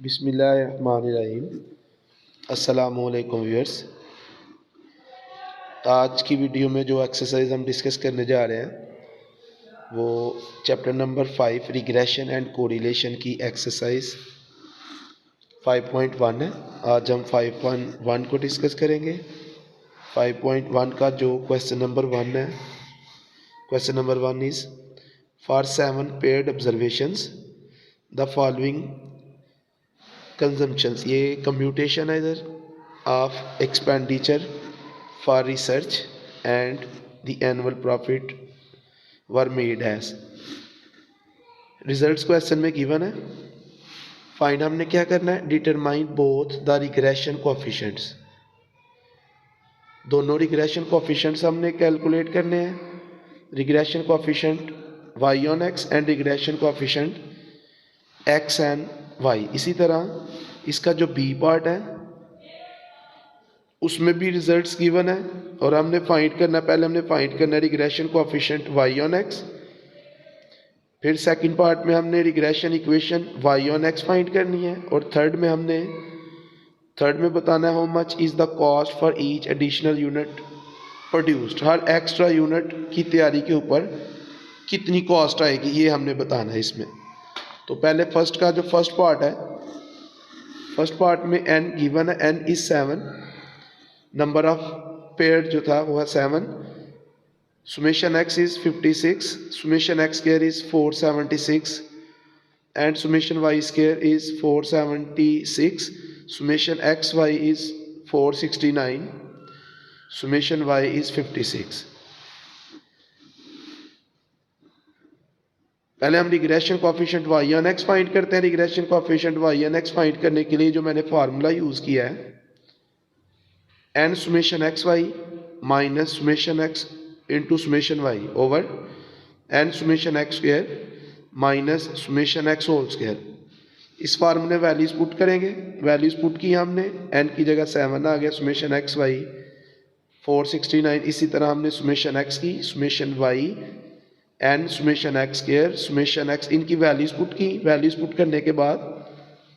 बिस्मिल्लाहिर्रहमानिर्रहीम। अस्सलामुअलैकुम व्यूअर्स। आज की वीडियो में जो एक्सरसाइज हम डिस्कस करने जा रहे हैं वो chapter number 5 regression and correlation की एक्सरसाइज 5.1 है। आज हम 5.1 को डिस्कस करेंगे। 5.1 का जो क्वेश्चन नंबर 1 है, question number 1 is for 7 paired observations the following consumptions. ये कंप्यूटेशन है इधर of expenditure for research and the annual profit were made as. Results question में गिवन है। फाइंड हमने क्या करना है, determine both the regression coefficients. दोनों रिग्रेशन कोएफिशिएंट्स हमने कैलकुलेट करने हैं। Regression coefficient y on x and regression coefficient x and y। इसी तरह इसका जो b पार्ट है उसमें भी रिजल्ट्स गिवन है और हमने फाइंड करना, पहले हमने फाइंड करना है regression coefficient y on x, फिर सेकंड पार्ट में हमने regression equation y on x find करनी है और थर्ड में बताना है how much is the cost for each additional unit produced. Her extra unit की तैयारी के ऊपर कितनी कॉस्ट आएगी ये हमने बताना है इसमें। तो पहले फर्स्ट पार्ट है, फर्स्ट पार्ट में n गिवन है, n is 7, number of pair जो था वो है 7, summation x is 56, summation x square is 476 and summation y square is 476, summation xy is 469, summation y is 56। पहले हम regression coefficient y on x find करते हैं। Regression coefficient y on x find करने के लिए जो मैंने फार्मूला यूज किया है, n summation xy minus summation x into summation y over n summation x square minus summation x whole square. इस फार्मूले वैल्यूज पुट करेंगे, वैल्यूज पुट की हमने, n की जगह 7 आ गया, summation xy 469, इसी तरह हमने summation x की, summation y n summation x square summation x, इनकी वैल्यूज पुट की। वैल्यूज पुट करने के बाद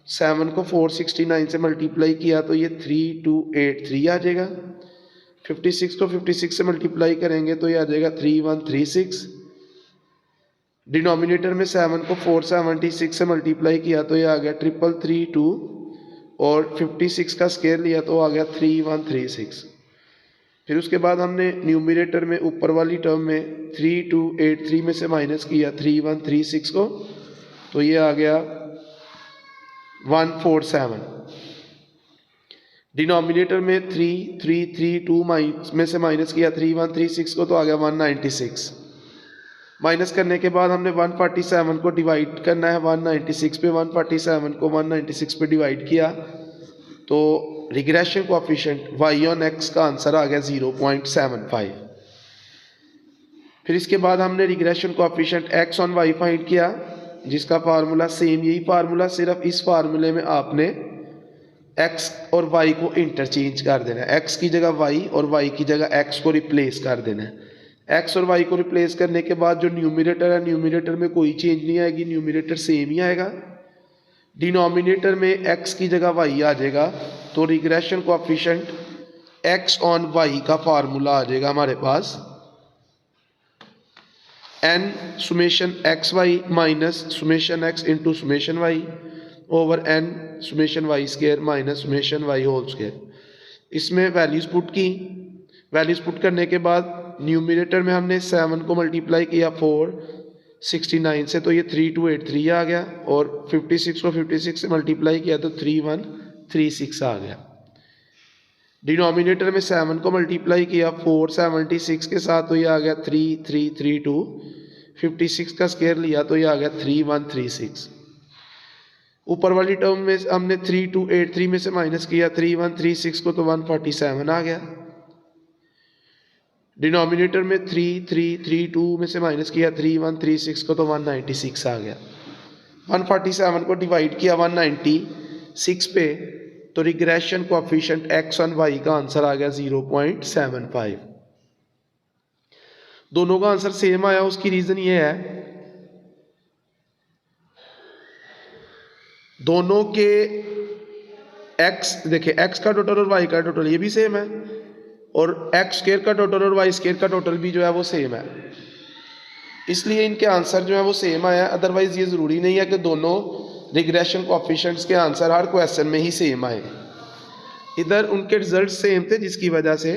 7 को 469 से मल्टीप्लाई किया तो ये 3283 आ जाएगा। 56 को 56 से मल्टीप्लाई करेंगे तो ये आ जाएगा 3136। डिनोमिनेटर में 7 को 476 से मल्टीप्लाई किया तो ये आ गया 3332 और 56 का स्क्वायर लिया तो आ गया 3136। फिर उसके बाद हमने न्यूमिनेटर में ऊपर वाली टर्म में 3283 में से माइनस किया 3136 को तो ये आ गया 147। डिनोमिनेटर में 3332 में से माइनस किया 3136 को तो आ गया 196। माइनस करने के बाद हमने 147 को डिवाइड करना है 196 पे, 147 को 196 पे डिवाइड किया तो regression coefficient y on x का आंसर आ गया 0.75। फिर इसके बाद हमने regression coefficient x on y find किया, जिसका फार्मूला सेम यही फार्मूला, सिर्फ इस फार्मूले में आपने x और y को इंटरचेंज कर देना है। x की जगह y और y की जगह x को रिप्लेस कर देना है। x और y को रिप्लेस करने के बाद जो न्यूमिनेटर है, न्यूमिनेटर में कोई चेंज नहीं आएगी, न्यूमिनेटर सेम ही आएगा। डिनोमिनेटर में x की जगह y आ जाएगा तो regression coefficient x on y का फार्मूला आ जाएगा हमारे पास n summation xy minus summation x into summation y over n summation y square minus summation y whole square. इसमें वैल्यूज पुट की, वैल्यूज पुट करने के बाद न्यूमिनेटर में हमने 7 को मल्टीप्लाई किया 469 से तो ये 3283 आ गया और 56 को 56 से मल्टीप्लाई किया तो 3136 आ गया। डिनोमिनेटर में 7 को मल्टीप्लाई किया 476 के साथ तो ये आ गया 3332, 56 का स्क्वायर लिया तो ये आ गया 3136। ऊपर वाली टर्म में हमने 3283 में से माइनस किया 3136 को तो 147 आ गया। डिनोमिनेटर में 3332 में से माइनस किया 3136 को तो 196 आ गया। 147 को डिवाइड किया 196 पे तो regression coefficient x on y का आंसर आ गया 0.75। दोनों का आंसर सेम आया, उसकी रीजन ये है दोनों के एक्स देखिए, एक्स का टोटल और वाई का टोटल ये भी सेम है, और एक्स स्क्वायर का टोटल और वाई स्क्वायर का टोटल भी जो है वो सेम है, इसलिए इनके आंसर जो है वो सेम आया। अदरवाइज ये ज़रूरी नहीं है कि दोनों रिग्रेशन कोएफिशिएंट्स के आंसर हर क्वेश्चन में ही सेम आए। इधर उनके रिजल्ट सेम थे जिसकी वजह से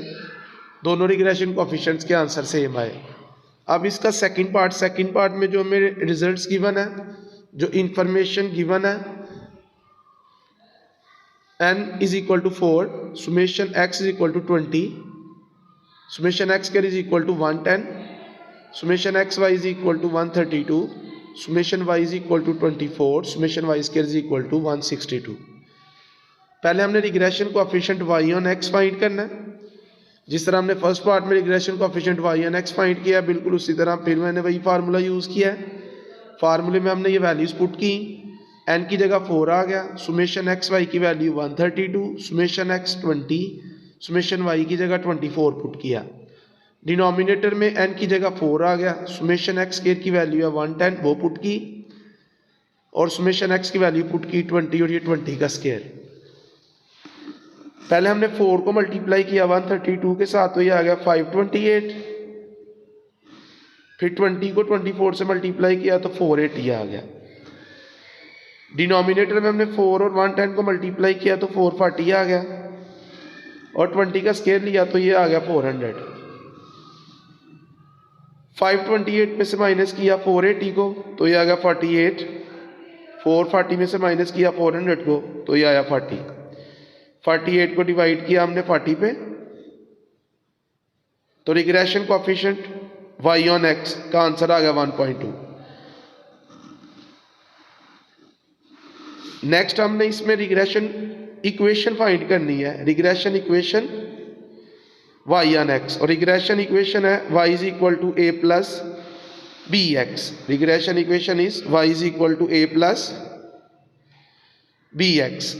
दोनों रिग्रेशन कोएफिशिएंट्स के आंसर सेम आए। अब इसका सेकंड पार्ट में जो हमें रिजल्ट्स गिवन है, जो इंफॉर्मेशन गिवन है, n is equal to 4, summation x is equal to 20, summation x square is equal to 110, summation x y is equal to 132, summation y is equal to 24, summation y square is equal to 162। पहले हमने regression coefficient y on x find करना है। जिस तरह हमने first part में regression coefficient y on x find किया, बिल्कुल उसी तरह फिर मैंने वही फार्मूला यूज़ किया है। फार्मूले में हमने ये वैल्यूज पुट की, n की जगह 4 आ गया, सुमेशन एक्स वाई की value 132, summation x 20, summation y की जगह 24 पुट किया। डिनोमिनेटर में n की जगह 4 आ गया, सुमेशन x स्क्वायर की वैल्यू है 110 वो पुट की, और सुमेशन x की वैल्यू पुट की 20 और ये 20 का स्क्वायर। पहले हमने 4 को मल्टीप्लाई किया 132 के साथ तो ये आ गया 528, फिर 20 को 24 से मल्टीप्लाई किया तो 480 आ गया। डिनोमिनेटर में हमने 4 और 110 को मल्टीप्लाई किया तो 440 आ गया, और 20 का स्क्वायर लिया तो ये आ गया 400। 528 में से माइनस किया 480 को तो ये आ गया 48, 440 में से माइनस किया 400 को तो ये आया 40, 48 को डिवाइड किया हमने 40 पे, तो regression coefficient y on x का आंसर आ गया 1.2। नेक्स्ट हमने इसमें रिग्रेशन इक्वेशन फाइंड करनी है, regression equation y on x, और रिग्रेशन इक्वेशन है y is equal to a plus b x. Regression equation is y is equal to a plus b x.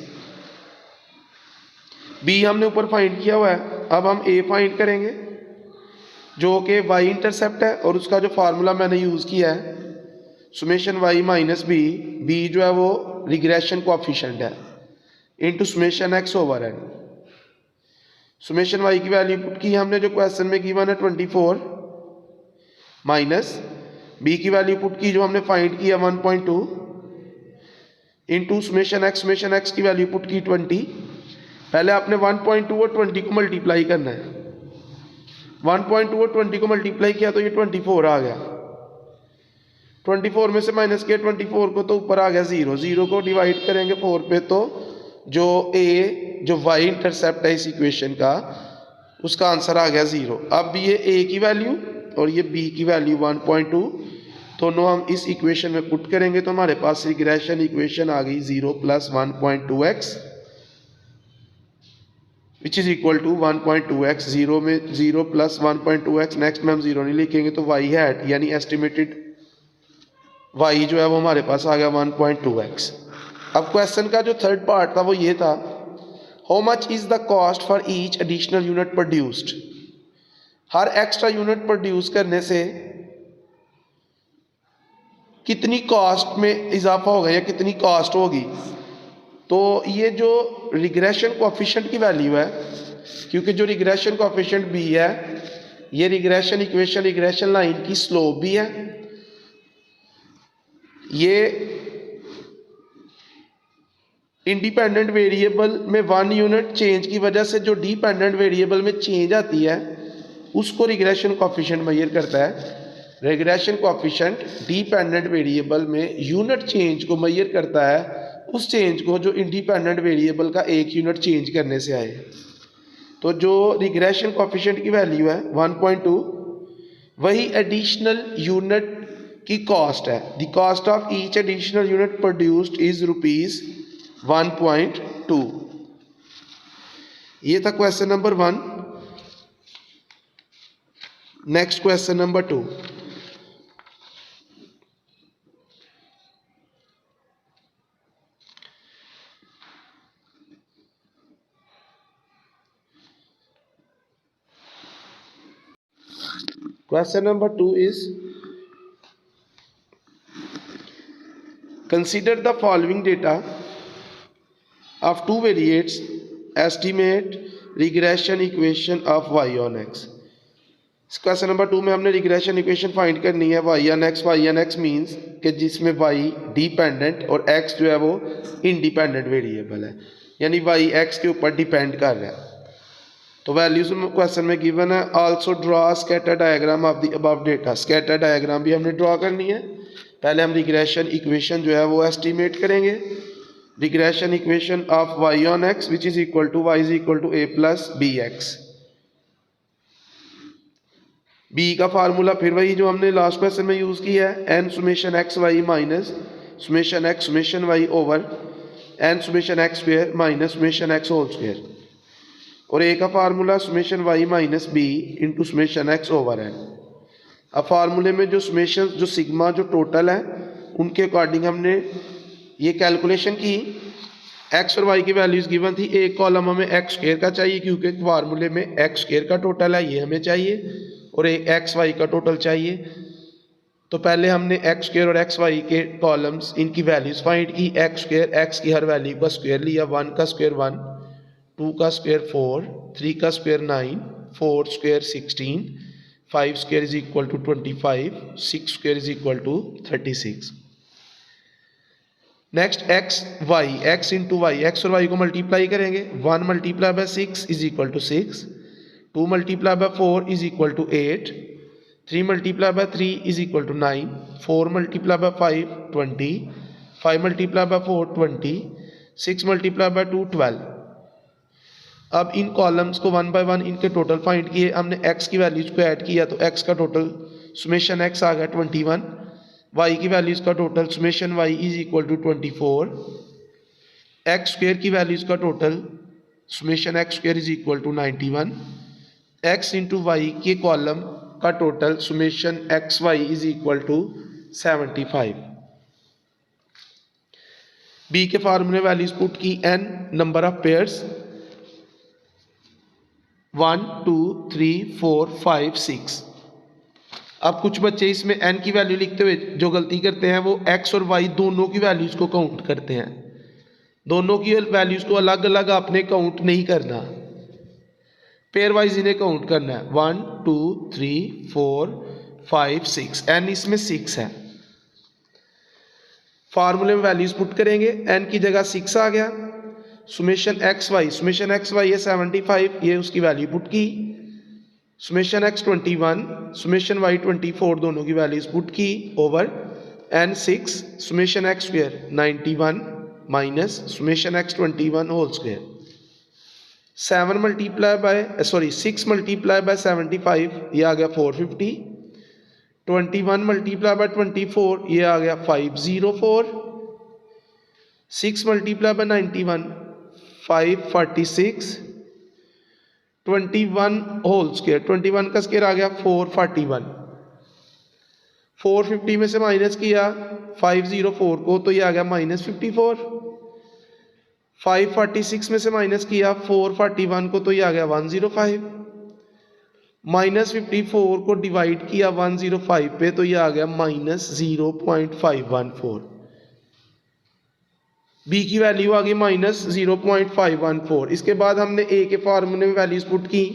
b हमने ऊपर find किया हुआ है, अब हम a फाइंड करेंगे जो कि y इंटरसेप्ट है, और उसका जो फार्मूला मैंने यूज़ किया है summation y minus b, b जो है वो रिग्रेशन कोएफिशिएंट है, into summation x over n। Summation y की वैल्यू पुट की हमने जो क्वेश्चन में गिवन है 24, माइनस b की वैल्यू पुट की जो हमने फाइंड किया 1.2, इनटू सुमेशन x की वैल्यू पुट की 20। पहले आपने 1.2 और 20 को मल्टीप्लाई करना है, 1.2 और 20 को मल्टीप्लाई किया तो ये 24 आ गया, 24 में से माइनस किया 24 को तो ऊपर आ गया 0, 0 को डिवाइड करेंगे 4 पे तो जो जो y इंटरसेप्ट है इस इक्वेशन का उसका आंसर आ गया 0। अब ये a की वैल्यू और ये b की वैल्यू 1.2 दोनों हम इस इक्वेशन में पुट करेंगे तो हमारे पास रिग्रेशन इक्वेशन आ गई 0 plus 1.2x which is equal to 1.2x। 0 में 0 प्लस 1.2x, नेक्स्ट में हम 0 नहीं लिखेंगे तो y हैट यानी एस्टिमेटेड y जो है वो हमारे पास आ गया 1.2x। अब क्वेश्चन का जो थर्ड पार्ट था वो ये था, how much is the cost for each additional unit produced. Her extra unit produce करने से कितनी कॉस्ट में इजाफा होगा या कितनी कॉस्ट होगी। तो ये जो रिग्रेशन कोएफिशिएंट की वैल्यू है, क्योंकि जो रिग्रेशन कोएफिशिएंट b है ये रिग्रेशन इक्वेशन रिग्रेशन लाइन की स्लोप भी है, ये इंडिपेंडेंट वेरिएबल में 1 यूनिट चेंज की वजह से जो डिपेंडेंट वेरिएबल में चेंज आती है उसको रिग्रेशन कोएफिशिएंट मेजर करता है। रिग्रेशन कोएफिशिएंट डिपेंडेंट वेरिएबल में यूनिट चेंज को मेजर करता है, उस चेंज को जो इंडिपेंडेंट वेरिएबल का एक यूनिट चेंज करने से आए। तो जो रिग्रेशन कोएफिशिएंट की वैल्यू है 1.2 वही एडिशनल यूनिट की कॉस्ट है। The cost of each additional unit produced is ₹1.2। ये था question number 1। Next question number 2। Question number 2 is, consider the following data of two variates estimate regression equation of Y on X. Question number 2 में हमने regression equation find करनी है Y on x means कि जिसमें Y dependent और x जो है वो इंडिपेंडेंट वेरिएबल है, यानी वाई एक्स के ऊपर डिपेंड कर रहा है। तो वैल्यूज क्वेश्चन में गिवन है। Also draw scatter diagram of the above data. Scatter diagram भी हमने ड्रॉ करनी है। पहले हम रिग्रेशन इक्वेशन जो है वो एस्टिमेट करेंगे। Regression equation of Y on x which is equal to y is equal to a plus b x. B का फार्मूला फिर वही जो हमने लास्ट क्वेश्चन में यूज किया है, n summation x Y minus summation x summation Y over n summation x square minus summation x whole square. और a का formula summation Y minus b into summation x over n. अब फार्मूले में जो summation जो sigma जो total है उनके अकॉर्डिंग हमने ये कैलकुलेशन की। एक्स और वाई की वैल्यूज गिवन थी। एक कॉलम हमें एक्स स्क्वायर का चाहिए क्योंकि फार्मूले में एक्स स्क्वायर का टोटल है, ये हमें चाहिए, और एक एक्स वाई का टोटल चाहिए। तो पहले हमने एक्स स्क्वायर और एक्स वाई के कॉलम्स इनकी वैल्यूज फाइंड की। एक्स स्क्वायर एक्स की हर वैल्यू का स्क्वायर लिया, 1 का स्क्वायर 1, 2 का स्क्वायर 4, 3 का square 9, 4 square 16, 5 square is equal to 25, 6 square is equal to 36। Next x y, x into y, x और वाई को मल्टीप्लाई करेंगे। 1 multiply by 6 is equal to 6, 2 multiply by 4 is equal to 8, 3 multiply by 3 is equal to 9, 4 multiply by 5 20, 5 multiply by 4 20, 6 multiply bye 2 12। अब इन columns को 1 bye 1 इनके total find किए। हमने x की values को ऐड किया तो x का टोटल सुमेशन x आ गया 21, y की वैल्यूज का total summation y is equal to 24, x square की वैल्यूज का total summation x square is equal to 91, x into y के कॉलम का total summation x y is equal to 75। B के फार्मूले values put की, n number of pairs 1 2 3 4 5 6। अब कुछ बच्चे इसमें n की वैल्यू लिखते हुए जो गलती करते हैं वो x और y दोनों की वैल्यूज को काउंट करते हैं। दोनों की वैल्यूज को अलग अलग आपने काउंट नहीं करना, पेयर वाइज इन्हें काउंट करना है। 1 2 3 4 5 6, n इसमें 6 है। फार्मूले में वैल्यूज पुट करेंगे, n की जगह 6 आ गया। सुमेशन एक्स वाई है 75, ये उसकी वैल्यू पुट की। सुमेशन एक्स 21, सुमेशन वाई 24, दोनों की वैल्यूज पुट की over n 6 summation x square 91 minus summation x 21 whole square. 6 multiply by 75, ये आ गया 450। 21 मल्टीप्लाई बाय 24, ये आ गया 504। 6 मल्टीप्लाई बाय 91, 546। 21 होल स्क्वायर, 21 का स्क्वायर आ गया 441। 450 में से माइनस किया 504 को तो ये आ गया -54। 546 में से माइनस किया 441 को तो ये आ गया 105। -54 को डिवाइड किया 105 पे तो ये आ गया -0.514। बी की वैल्यू आ गई -0.514। इसके बाद हमने ए के फार्मूले में वैल्यूज पुट की।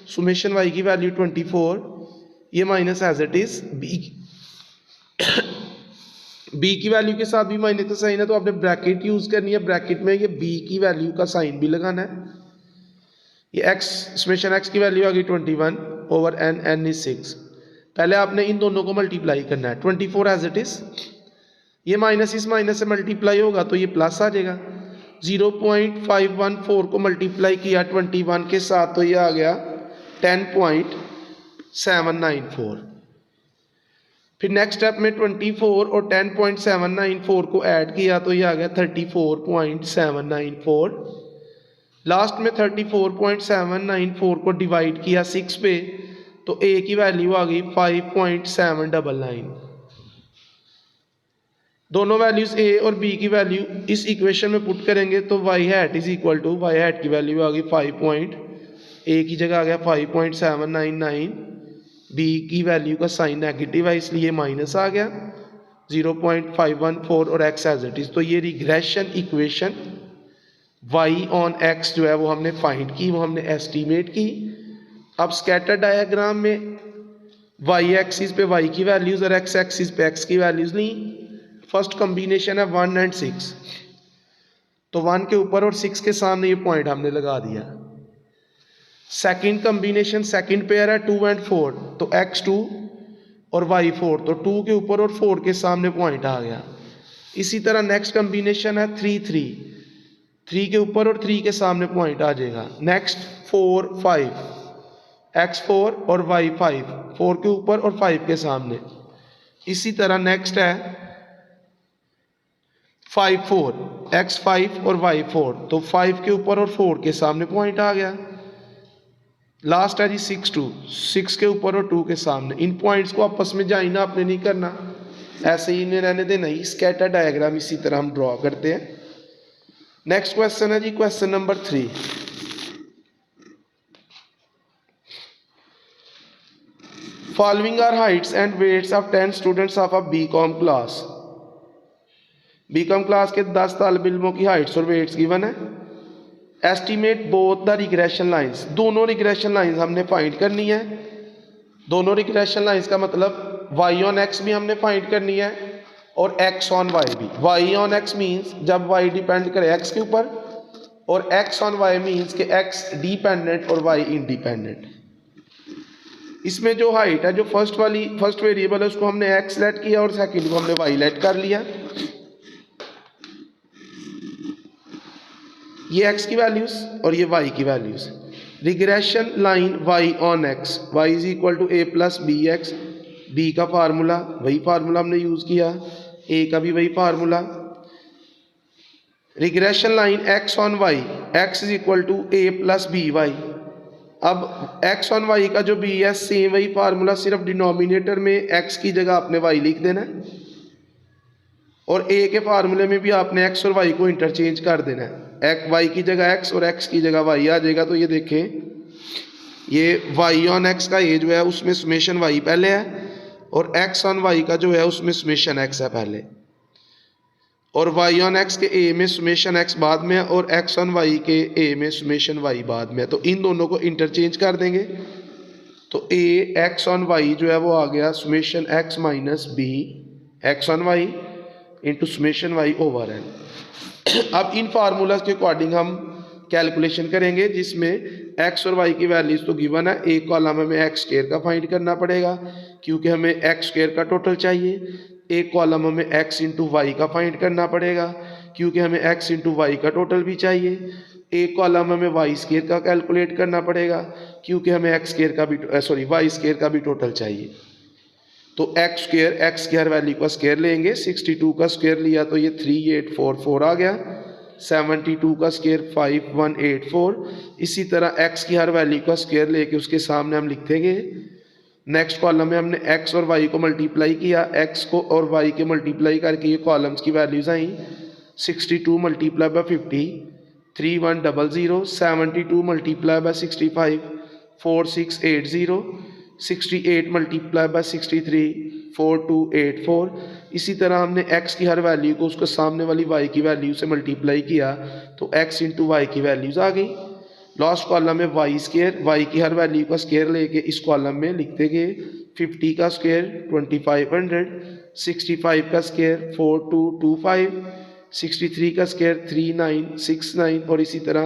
सुमेशन वाई की वैल्यू 24, ये minus as it is. B की वैल्यू के साथ भी माइनस का साइन है तो आपने ब्रैकेट यूज करनी है। ब्रैकेट में ये बी की वैल्यू का साइन भी लगाना है। ये एक्स सुमेशन एक्स की वैल्यू आ गई 21 ओवर n इज 6। पहले आपने इन दोनों को मल्टीप्लाई करना है। 24 एज इट इज, ये माइनस इस माइनस से मल्टीप्लाई होगा तो ये प्लस आ जाएगा। 0.514 को मल्टीप्लाई किया 21 के साथ तो ये आ गया 10.794। फिर नेक्स्ट स्टेप में 24 और 10.794 को ऐड किया तो ये आ गया 34.794। लास्ट में 34.794 को डिवाइड किया 6 पे तो ए की वैल्यू आ गई 5.799। दोनों वैल्यूज ए और बी की वैल्यू इस इक्वेशन में पुट करेंगे तो y hat is equal to, y hat की वैल्यू आ गई 5. ए की जगह आ गया 5.799। बी की वैल्यू का साइन नेगेटिव है इसलिए माइनस आ गया 0.514 और एक्स एज इट इज। तो ये regression equation y on x जो है वो हमने फाइंड की, वो हमने एस्टीमेट की। अब स्कैटर डायग्राम में वाई एक्सिस पे वाई की वैल्यूज़ और एक्स एक्सिस पे एक्स की वैल्यूज़ ली। फर्स्ट कॉम्बिनेशन है 1 एंड 6, तो 1 के ऊपर और 6 के सामने ये पॉइंट हमने लगा दिया। सेकंड कॉम्बिनेशन, सेकंड पेयर है 2 एंड 4, तो x2 और y4, तो 2 के ऊपर और 4 के सामने पॉइंट आ गया। इसी तरह नेक्स्ट कॉम्बिनेशन है 3 3, 3 के ऊपर और 3 के सामने पॉइंट आ जाएगा। नेक्स्ट 4 5, x4 और y5, 4 के ऊपर और 5 के सामने। इसी तरह नेक्स्ट है 5 4, x5 और y4, तो 5 के ऊपर और 4 के सामने पॉइंट आ गया। लास्ट है जी 6 2, 6 के ऊपर और 2 के सामने। इन पॉइंट्स को आपस में ज्वाइन आपने नहीं करना, ऐसे ही इन्हें रहने देना। ही स्कैटर डायग्राम इसी तरह हम ड्रॉ करते हैं। नेक्स्ट क्वेश्चन है जी question number 3। Following are heights and weights of 10 students of a BCom class. BCom class के 10 तालिब इल्मों की हाइट्स और वेट्स गिवन है। Estimate both the regression lines, दोनों रिग्रेशन लाइंस हमने फाइंड करनी है। दोनों रिग्रेशन लाइंस का मतलब y ऑन x भी हमने फाइंड करनी है और x ऑन y भी। y ऑन x मीन्स जब y डिपेंड करे x के ऊपर, और x ऑन y मीन्स कि x डिपेंडेंट और y इंडिपेंडेंट। इसमें जो हाइट है, जो फर्स्ट वेरिएबल है, उसको हमने x लेट किया और सेकंड को हमने y लेट कर लिया। ये x की वैल्यूज और ये y की values. Regression line y on x, y is equal to a plus b x. B का फार्मूला वही फार्मूला हमने यूज किया, a का भी वही formula. Regression line x on y, x is equal to a plus b y. अब x on y का जो b है, सेम वही फार्मूला, सिर्फ डिनोमिनेटर में x की जगह आपने y लिख देना है और a के फार्मूले में भी आपने x और y को इंटरचेंज कर देना है। y की जगह x और x की जगह y आ जाएगा। तो ये देखें, ये y ऑन x का a जो है उसमें समेशन y पहले है और x ऑन y का जो है उसमें समेशन x है पहले, और y ऑन x के a में समेशन x बाद में है और x ऑन y के a में समेशन y बाद में है। तो इन दोनों को इंटरचेंज कर देंगे, तो a x ऑन y जो है वो आ गया summation x minus b x on y into summation y over n। अब इन फार्मूलाज के अकॉर्डिंग हम कैलकुलेशन करेंगे, जिसमें x और y की वैल्यूज तो गिवन है। एक कॉलम हमें x स्क्वायर का फाइंड करना पड़ेगा क्योंकि हमें x स्क्वायर का टोटल चाहिए। एक कॉलम हमें x इंटू वाई का फाइंड करना पड़ेगा क्योंकि हमें x इंटू वाई का टोटल भी चाहिए। एक कॉलम हमें y स्क्वायर का कैलकुलेट करना पड़ेगा क्योंकि हमें x स्क्वायर का भी y स्क्वायर का भी टोटल चाहिए। तो x की हर वैल्यू का स्क्वायर लेंगे। 62 का स्क्वायर लिया तो ये 3844 आ गया। 72 का स्क्वायर 5184। इसी तरह x की हर वैल्यू का स्क्वायर लेके उसके सामने हम लिख देंगे। नेक्स्ट कॉलम में हमने x और y को मल्टीप्लाई किया, x को और y के मल्टीप्लाई करके ये कॉलम्स की values I. 62 multiply by 50 3100, 72 multiply by 65 4680, 68 multiply by 63 4284। इसी तरह हमने x की हर वैल्यू को उसको सामने वाली y की वैल्यू से मल्टीप्लाई किया तो x इंटू वाई की वैल्यूज आ गई। लास्ट कॉलम में y स्क्वायर, y की हर वैल्यू का स्क्वायर लेके इस कॉलम में लिख देंगे। 50 का स्क्वायर 2500, 65 का स्क्वायर 4225, 63 का स्क्वायर 3969 और इसी तरह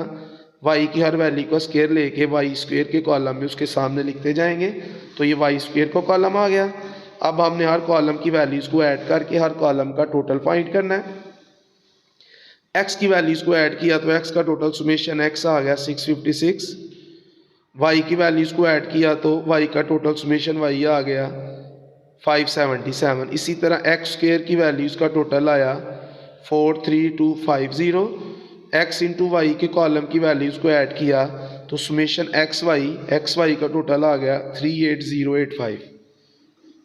y की हर वैल्यू का स्क्वायर लेके y स्क्वायर के कॉलम में उसके सामने लिखते जाएंगे। तो ये y स्क्वायर का कॉलम आ गया। अब हमने हर कॉलम की वैल्यूज को ऐड करके हर कॉलम का टोटल फाइंड करना है। x की वैल्यूज को ऐड किया तो x का टोटल समेशन x आ गया 656। y की वैल्यूज को ऐड किया तो y का टोटल समेशन y आ गया 577। इसी तरह x स्क्वायर की वैल्यूज का टोटल आया 43250। x इंटू वाई के कॉलम की वैल्यूज को ऐड किया तो समेशन एक्स वाई का टोटल आ गया 38085।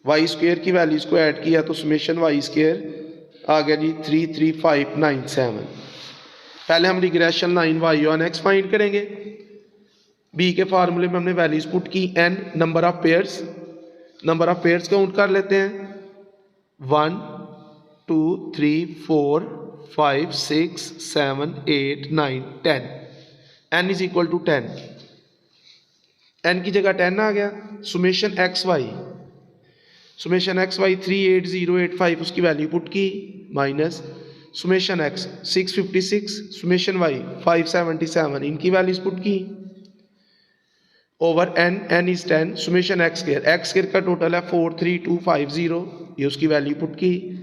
वाई स्क्वायर की वैल्यूज को ऐड किया तो समेशन वाई स्क्वायर आ गया जी 33597। पहले हम regression line y on x find करेंगे। बी के फार्मूले में हमने वैल्यूज पुट की n number of pairs count कर लेते हैं 1 2 3 4 5 6 7 8 9 10 n is equal to 10, n की जगह 10 आ गया। सुमेशन एक्स वाई 38085 उसकी वैल्यू पुट की, minus summation x 656, summation y 577 इनकी वैल्यूज पुट की, over n is 10, summation x square का टोटल है 43250, ये उसकी वैल्यू पुट की,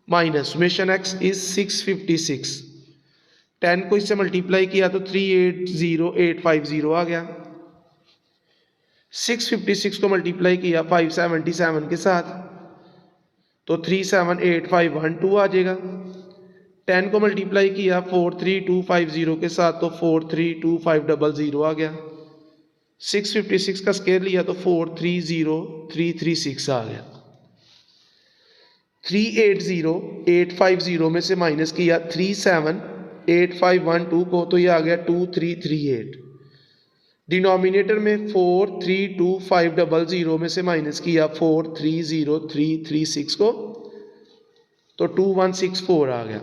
माइनस सुमेशन एक्स इज 656, 10 को इससे मल्टीप्लाई किया तो 380850 आ गया। 656 को मल्टीप्लाई किया 577 के साथ तो 378512 आ जाएगा। 10 को मल्टीप्लाई किया 43250 के साथ तो 432500 आ गया। 656 का स्क्वायर लिया तो 430336 आ गया। 380850 में से माइनस किया 378512 को तो ये आ गया 2338। डिनोमिनेटर में 432500 में से माइनस किया 430336 को तो 2164 आ गया।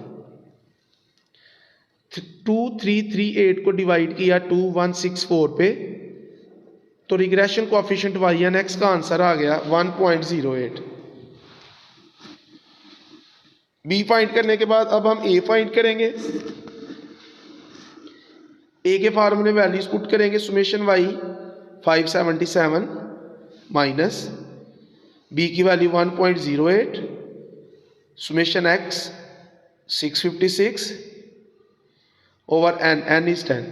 2338 को डिवाइड किया 2164 पे तो रिग्रेशन कोएफिशिएंट y(x) का आंसर आ गया 1.08। b फाइंड करने के बाद अब हम a फाइंड करेंगे। a के फार्मूले वैल्यूज पुट करेंगे, सुमेशन y 577 माइनस b की value 1.08, summation x 656 over n is 10।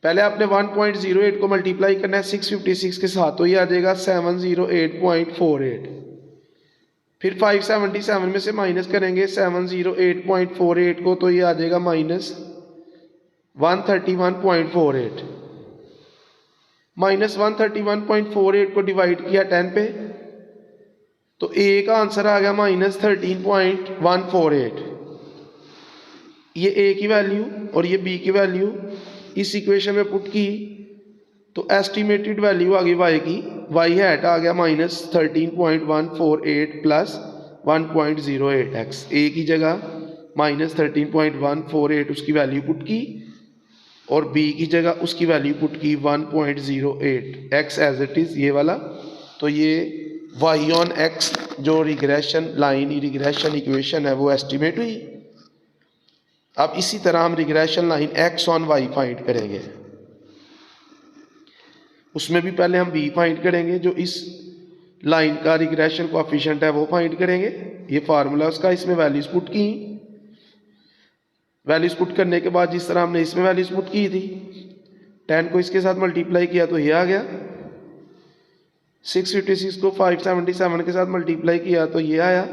पहले आपने 1.08 को मल्टीप्लाई करना है 656 के साथ तो ये आ जाएगा 708.48। फिर 577 में से माइनस करेंगे 708.48 को तो ये आ जाएगा माइनस 131.48। माइनस 131.48 को डिवाइड किया 10 पे तो a का आंसर आ गया माइनस 13.148। ये a की वैल्यू और ये b की वैल्यू इस इक्वेशन में पुट की तो एस्टिमेटेड वैल्यू आ गई y की, y हैट आ गया माइनस 13.148 प्लस 1.08x। a की जगह माइनस 13.148 उसकी वैल्यू पुट की और b की जगह उसकी वैल्यू पुट की 1.08, x एज इट इज ये वाला। तो ये y(x) जो रिग्रेशन लाइन रिग्रेशन इक्वेशन है वो एस्टिमेट हुई। अब इसी तरह हम रिग्रेशन लाइन x(y) फाइंड करेंगे। उसमें भी पहले हम b फाइंड करेंगे, जो इस लाइन का रिग्रेशन कोएफिशिएंट है वो फाइंड करेंगे। ये फार्मूला उसका, इसमें वैल्यूज पुट की। वैल्यूज पुट करने के बाद जिस तरह हमने इसमें वैल्यूज पुट की थी 10 को इसके साथ मल्टीप्लाई किया तो ये आ गया। 656 को 577 के साथ मल्टीप्लाई किया तो ये आया।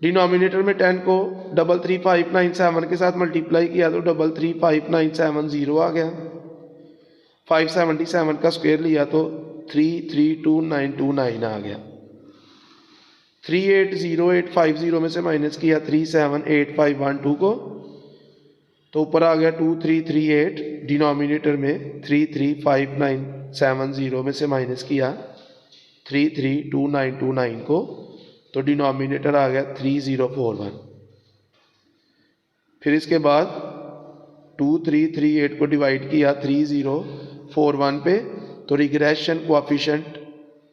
डिनोमिनेटर में 10 को 33597 के साथ मल्टीप्लाई किया तो 33597 आ गया। 577 का स्क्वायर लिया तो 332929 आ गया। 380850 में से माइनस किया 378512 को तो ऊपर आ गया 2338। डिनोमिनेटर में 335970 में से माइनस किया 332929 को तो डिनोमिनेटर आ गया 3041। फिर इसके बाद 2338 को डिवाइड किया 3041 पे तो रिग्रेशन कोएफिशिएंट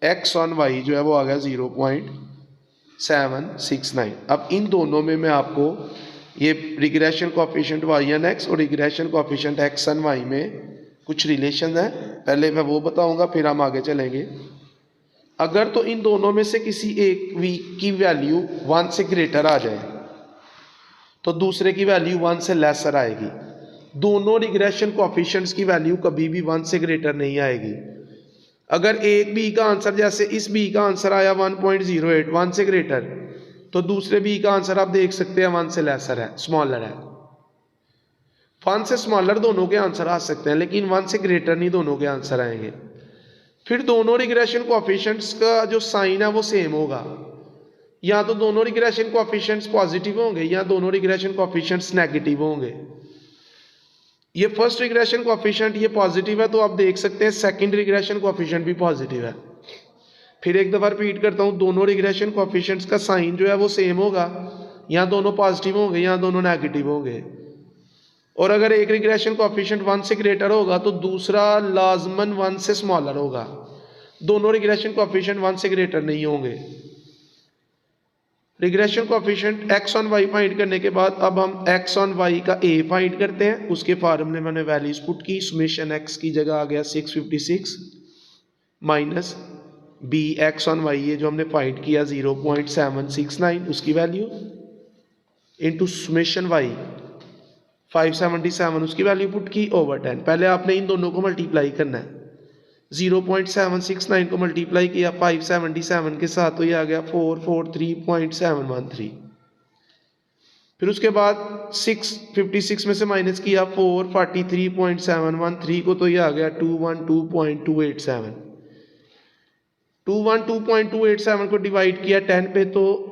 x(y) जो है वो आ गया 0.769। अब इन दोनों में मैं आपको ये रिग्रेशन कोएफिशिएंट y(x) और रिग्रेशन कोएफिशिएंट x(y) में कुछ रिलेशन है, पहले मैं वो बताऊंगा फिर हम आगे चलेंगे। अगर तो इन दोनों में से किसी एक की वैल्यू 1 से ग्रेटर आ जाए तो दूसरे की वैल्यू 1 से लेसर आएगी। दोनों रिग्रेशन कोएफिशिएंट्स की वैल्यू कभी भी 1 से ग्रेटर नहीं आएगी। अगर एक बी का आंसर, जैसे इस बी का आंसर आया 1.08 1 से ग्रेटर, तो दूसरे बी का आंसर आप देख सकते हैं 1 से लेसर है, स्मॉलर है। 1 से स्मॉलर दोनों के आंसर आ सकते हैं लेकिन 1 से ग्रेटर नहीं दोनों के आंसर आएंगे। फिर दोनों रिग्रेशन कोएफिशिएंट्स का जो साइन है वो सेम होगा, या तो दोनों रिग्रेशन कोएफिशिएंट्स पॉजिटिव होंगे या दोनों रिग्रेशन कोएफिशिएंट्स नेगेटिव होंगे। ये फर्स्ट रिग्रेशन कोएफिशिएंट ये पॉजिटिव है तो आप देख सकते हैं सेकंड रिग्रेशन कोएफिशिएंट भी पॉजिटिव है। फिर एक दफा रिपीट करता हूं, दोनों रिग्रेशन कोएफिशिएंट्स का साइन जो है वो सेम होगा, यहाँ दोनों पॉजिटिव होंगे, यहाँ दोनों नेगेटिव होंगे। और अगर एक रिग्रेशन कोएफिशिएंट 1 से ग्रेटर होगा तो दूसरा लाजमन 1 से स्मॉलर होगा। दोनों रिग्रेशन कोएफिशिएंट 1 से ग्रेटर नहीं होंगे। Regression coefficient x on y find करने के बाद अब हम x ऑन y का a फाइंड करते हैं। उसके फार्मूले मैंने वैल्यूज पुट की, समेशन x की जगह आ गया 656 minus b x on y, ये जो हमने फाइंड किया 0.769 उसकी वैल्यू, इनटू समेशन y 577 उसकी वैल्यू पुट की, ओवर 10। पहले आपने इन दोनों को मल्टीप्लाई करना है। 0.769 को मल्टीप्लाई किया 577 के साथ तो ये आ गया 443.713। फिर उसके बाद 656 में से माइनस किया 443.713 को तो ये आ गया 212.287। 212.287 को डिवाइड किया 10 पे तो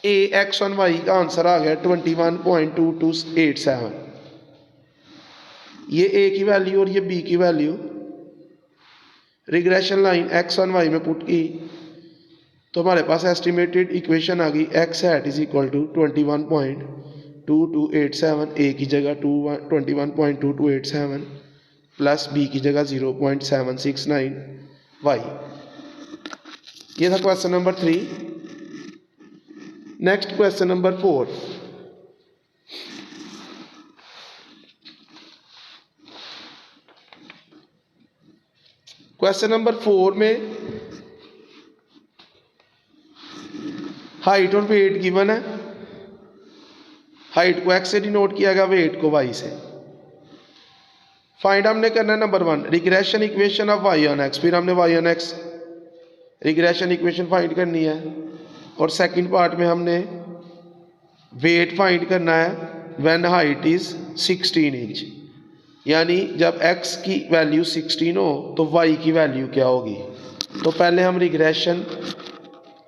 a x ऑन y का आंसर आ गया 21.2287। ये a की वैल्यू और ये b की value regression line x on y में पुट की तो हमारे पास एस्टिमेटेड इक्वेशन आ गई x hat is equal to 21.2287, a की जगह 21.2287 प्लस b की जगह 0.769 y। ये था question number 3। Next question number 4। Question number 4 में हाइट और वेट गिवन है। हाइट को x से डिनोट किया गया, वेट को y से। फाइंड हमने करना है number 1 regression equation of y on x। फिर हमने y on x regression equation find करनी है। और सेकंड पार्ट में हमने वेट फाइंड करना है व्हेन हाइट इज 16 इंच, यानी जब x की वैल्यू 16 हो तो y की वैल्यू क्या होगी। तो पहले हम regression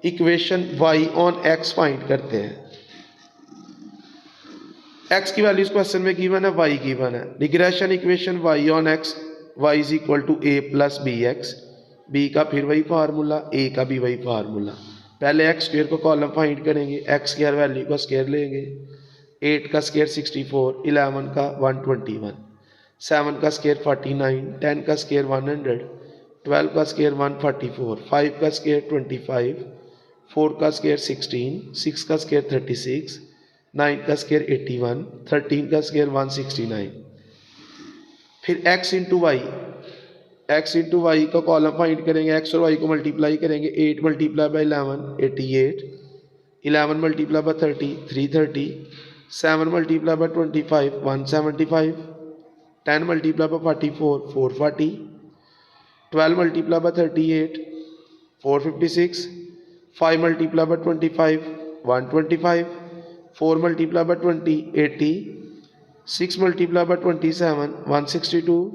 equation y on x find करते हैं। x की वैल्यू इस क्वेश्चन में गिवन है, y गिवन है। Regression equation y on x y is equal to a plus b x, b का फिर वही फार्मूला, a का भी वही फार्मूला। पहले x स्क्वायर को कॉलम फाइंड करेंगे, x स्क्वायर वैल्यू का स्क्वायर लेंगे। 8 का स्क्वायर 64, 11 का 121, 7 का स्क्वायर 49, 10 का स्क्वायर 100, 12 का स्क्वायर 144, 5 का स्क्वायर 25, 4 का स्क्वायर 16, 6 का स्क्वायर 36, 9 का स्क्वायर 81, 13 का स्क्वायर 169। फिर x into y, x into y का कॉलम फाइंड करेंगे, x और y को मल्टीप्लाई करेंगे। 8 multiply by 11 88, 11 multiply by 30 330, 7 multiply by 25 175, 10 multiply by 44 440, 12 multiply by 38 456, 5 multiply by 25 125, 4 multiply by 20 80, 6 multiply by 27 162,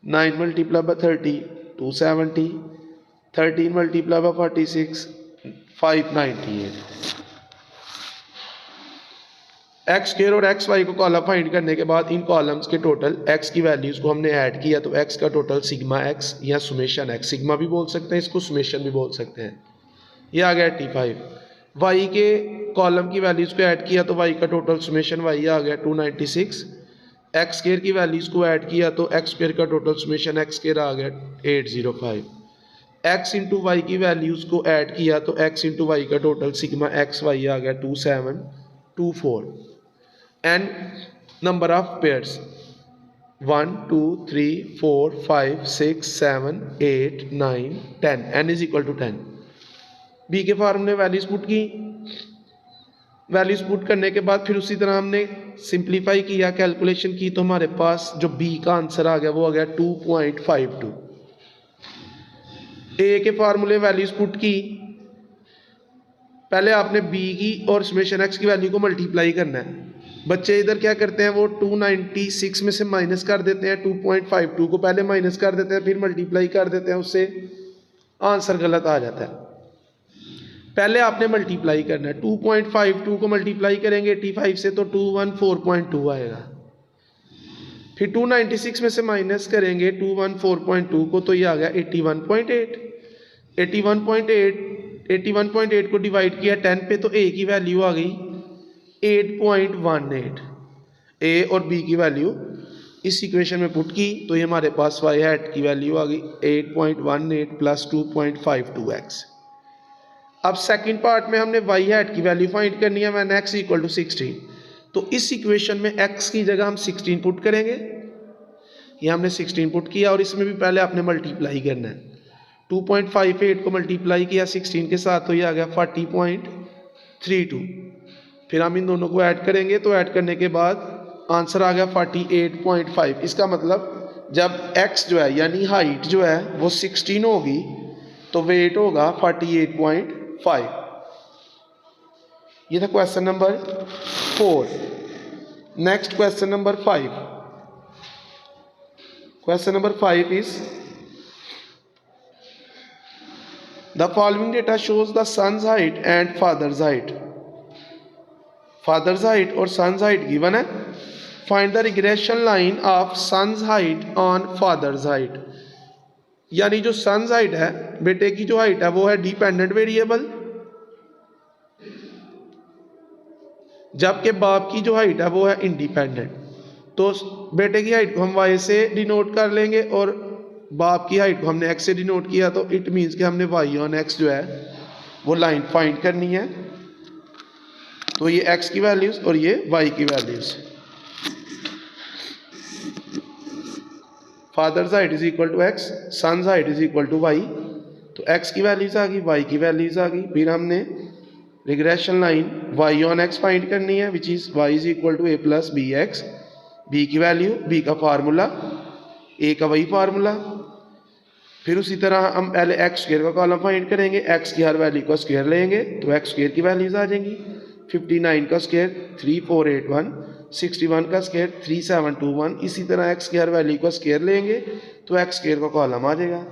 9 multiply by 30 270, 13 multiply by 46 598। X square और x Y को column find करने के बाद इन columns के टोटल एक्स की values को हमने ऐड किया तो एक्स का टोटल सिग्मा एक्स या सुमेशन एक्स, सिग्मा भी बोल सकते हैं इसको, सुमेशन भी बोल सकते हैं। ये आ गया 85। वाई के कॉलम की वैल्यूज को ऐड किया तो वाई का टोटल सुमेशन वाई आ गया 296। एक्स स्क्वायर की वैल्यूज को ऐड किया तो एक्स स्क्वायर का टोटल सुमेशन एक्स स्क्वायर आ गया 805। एक्स इंटू वाई की वैल्यूज को ऐड किया तो एक्स इंटू वाई का टोटल सिग्मा एक्स वाई आ गया 2724। And number of pairs 1 2 3 4 5 6 7 8 9 10, n is equal to 10। B के फार्मूले वैल्यूज पुट की, वैल्यूज पुट करने के बाद फिर उसी तरह हमने सिंप्लीफाई किया, कैलकुलेशन की तो हमारे पास जो बी का आंसर आ गया वो आ गया 2.52। ए के फार्मूले वैल्यूज पुट की, पहले आपने बी की और समेशन एक्स की वैल्यू को मल्टीप्लाई करना है। बच्चे इधर क्या करते हैं, वो 296 में से माइनस कर देते हैं 2.52 को, पहले माइनस कर देते हैं फिर मल्टीप्लाई कर देते हैं, उससे आंसर गलत आ जाता है। पहले आपने मल्टीप्लाई करना है, 2.52 को मल्टीप्लाई करेंगे 85 से तो 214.2 आएगा। फिर 296 में से माइनस करेंगे 214.2 को तो ये आ गया 81.8। 81.8 को डिवाइड किया 10 पे तो ए की वैल्यू आ गई 8.18 ए और बी की वैल्यू इस इक्वेशन में पुट की तो ये हमारे पास वाई हैट की वैल्यू आ गई 8.18 प्लस 2.52x। अब सेकंड पार्ट में हमने वाई हैट की वैल्यू फाइंड करनी है व्हेन x इक्वल टू 16। तो इस इक्वेशन में x की जगह हम 16 पुट करेंगे। ये हमने 16 पुट किया और इसमें भी पहले आपने मल्टीप्लाई करना है। 2.58 को मल्टीप्लाई किया 16 के साथ तो ये आ गया 40.32। फिर हम इन दोनों को ऐड करेंगे तो ऐड करने के बाद आंसर आ गया 48.5। इसका मतलब जब x जो है यानी हाइट जो है वो 16 होगी तो वेट होगा 48.5। ये था question number 4। Next question number 5। Question number 5 is the following data shows the son's height and father's height. Father's height और सन्स हाइट गिवन है। Find the regression line of son's height on father's height. यानी जो sons height है बेटे की जो height है वो है डिपेंडेंट वेरिएबल, जबकि बाप की जो हाइट है वो है इंडिपेंडेंट। तो बेटे की हाइट को हम y से डिनोट कर लेंगे और बाप की हाइट को हमने x से डिनोट किया तो इट मीन्स कि हमने y ऑन x जो है वो लाइन फाइंड करनी है। तो ये x की वैल्यूज और ये y की values. Father's height is equal to x, son's height is equal to y। तो x की वैल्यूज आ गई, y की वैल्यूज आ गई। फिर हमने regression line y on x find करनी है which is y is equal to a plus b x. b की वैल्यू, b का फार्मूला, a का वही फार्मूला। फिर उसी तरह हम पहले एक्स स्क्वायर का कॉलम फाइंड करेंगे, x की हर वैल्यू का स्क्वायर लेंगे तो एक्स स्क्वायर की वैल्यूज आ जाएंगी। 59 का स्क्वायर 3481, 61 का स्क्वायर 3721। इसी तरह x की हर वैल्यू का स्क्वायर लेंगे तो एक्स स्क्वायर का कॉलम आ जाएगा।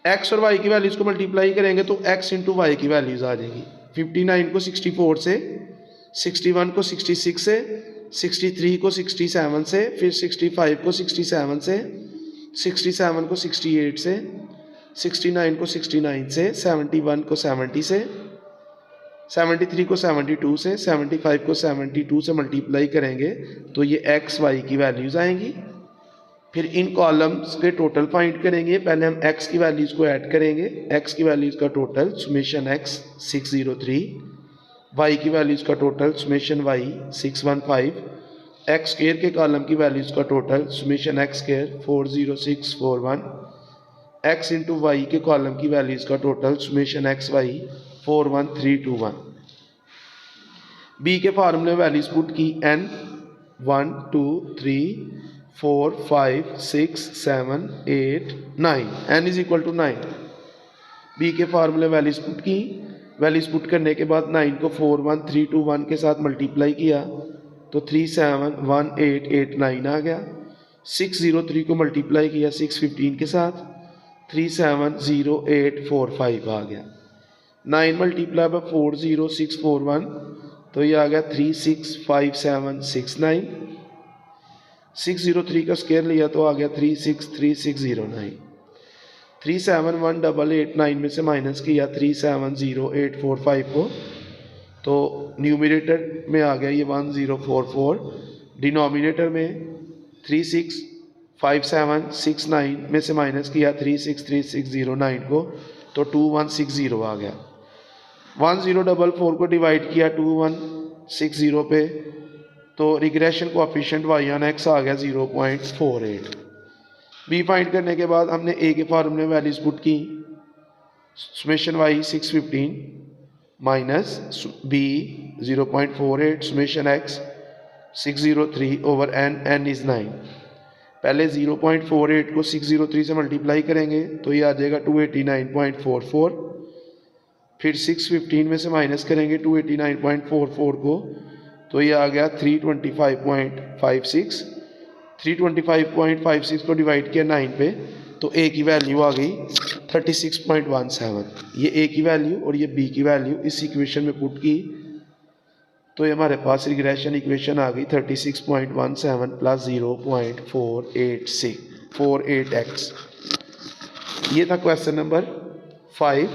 x और y की वैल्यूज को मल्टीप्लाई करेंगे तो x इंटू वाई की वैल्यूज आ जाएगी। 59 को 64 से, 61 को 66 से, 63 को 67 से, फिर 65 को 67 से, 67 को 68 से, 69 को 69 से, 71 को 70 से, 73 को 72 से, 75 को 72 से मल्टीप्लाई करेंगे तो ये x y की वैल्यूज आएंगी। फिर इन कॉलम्स के टोटल फाइंड करेंगे। पहले हम x की वैल्यूज को ऐड करेंगे, x की वैल्यूज का टोटल सुमेशन x 603, y की वैल्यूज का total summation y 615, x square के कॉलम की वैल्यूज का total summation x square 40641, x into y के कॉलम की वैल्यूज का total summation x y 41321। b के फार्मूले वैल्यूज पुट की n 1 2 3 4 5 6 7 8 9, n is equal to 9। B के फार्मूले वैल्यूज पुट की, वैल्यूज पुट करने के बाद 9 को 41321 के साथ मल्टीप्लाई किया तो 371889 आ गया। 603 को मल्टीप्लाई किया 615 के साथ 370845 आ गया। 9 मल्टीप्लाई बाय 40641 तो ये आ गया 365769। 603 का स्क्वायर लिया तो आ गया 363609। 371889 में से माइनस किया 370845 को तो न्यूमरेटर में आ गया ये 1044, डिनोमिनेटर में 365769 में से माइनस किया 363609 को तो 2160 आ गया। 1044 को डिवाइड किया 2160 पे तो regression coefficient y on x आ गया 0.48। b फाइंड करने के बाद हमने a के फार्मूले वैल्यूज पुट की, summation y 615 minus b 0.48 summation x 603 over n is 9। पहले 0.48 को 603 से मल्टीप्लाई करेंगे तो ये आ जाएगा 289.44। फिर 615 में से माइनस करेंगे 289.44 को तो ये आ गया 325.56। 325.56 को डिवाइड किया 9 पे तो a की वैल्यू आ गई 36.17। ये a की वैल्यू और ये b की वैल्यू इस इक्वेशन में पुट की तो ये हमारे पास रिग्रेशन इक्वेशन आ गई 36.17 प्लस 0.48x। ये था question number 5।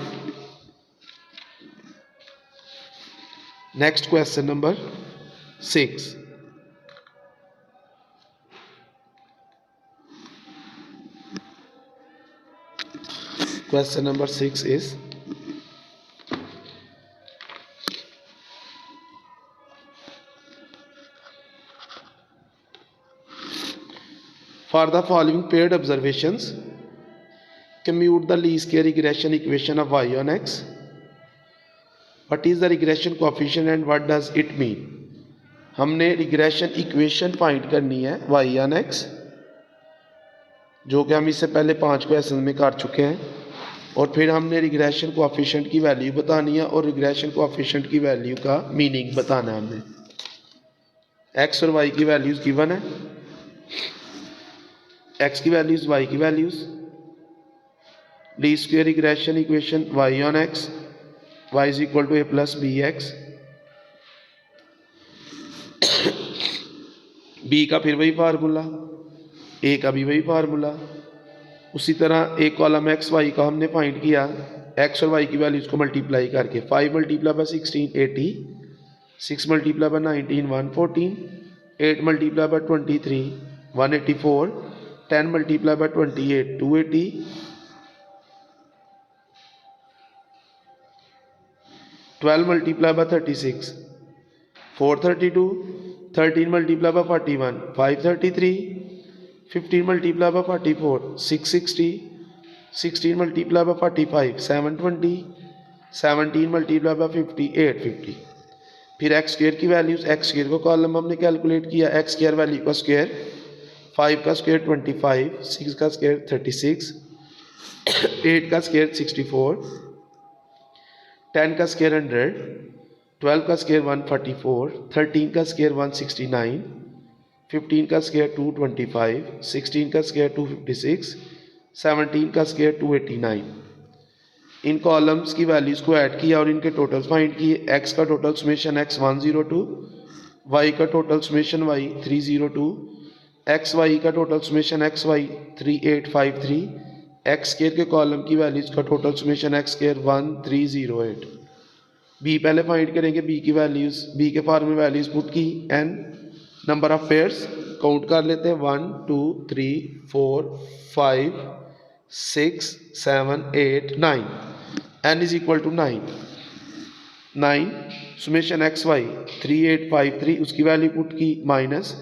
Next question number 6. Question number 6 is, for the following paired observations, compute the least square regression equation of y on x. What is the regression coefficient and what does it mean? हमने regression equation find करनी है y on x, जो कि हम इससे पहले 5 question में कर चुके हैं, और फिर हमने रिग्रेशन कोएफिशिएंट की वैल्यू बतानी है और रिग्रेशन कोएफिशिएंट की वैल्यू का मीनिंग बताना है हमने. x और y की वैल्यूज गिवन है, x की वैल्यूज y की values, least square regression equation y on x, y is equal to a plus b x, b का फिर वही फार्मूला, a का भी वही फार्मूला. उसी तरह एक कॉलम एक्स वाई का हमने फाइंड किया, एक्स और वाई की वैल्यूज को मल्टीप्लाई करके 5 multiply bye 16 80, 6 multiply bye 19 114, 8 multiply by 23 184, 10 multiply bye 28 280, 12 multiply by 36 432, 13 multiply by 41 533, 15 multiplied by 44 660, 16 multiplied by 45 720, 17 multiplied by 50 850. फिर एक्स स्क्वायर की वैल्यूज, एक्स स्क्वायर को कॉलम हमने कैलकुलेट किया, एक्स स्क्वायर वैल्यू का square 5 का square 25, 6 का square 36, 8 का square 64, 10 का स्क्वायर 100, 12 का स्क्वायर 144, 13 का स्क्वायर 169, 15 का स्क्वायर 225, 16 का स्क्वायर 256, 17 का स्क्वायर 289. इन कॉलम्स की वैल्यूज़ को ऐड किया और इनके टोटल्स फाइंड किए. x का टोटल समेशन x 102, y का टोटल समेशन y 302, xy का total summation xy 3853, x square के कॉलम की वैल्यूज़ का total summation x square 1308. b पहले फाइंड करेंगे, b की वैल्यूज़, b के फॉर्म में वैल्यूज़ पुट की, n number of pairs count कर लेते हैं 1 2 3 4 5 6 7 8 9, n is equal to 9 summation x y 3853 उसकी वैल्यू पुट की, माइनस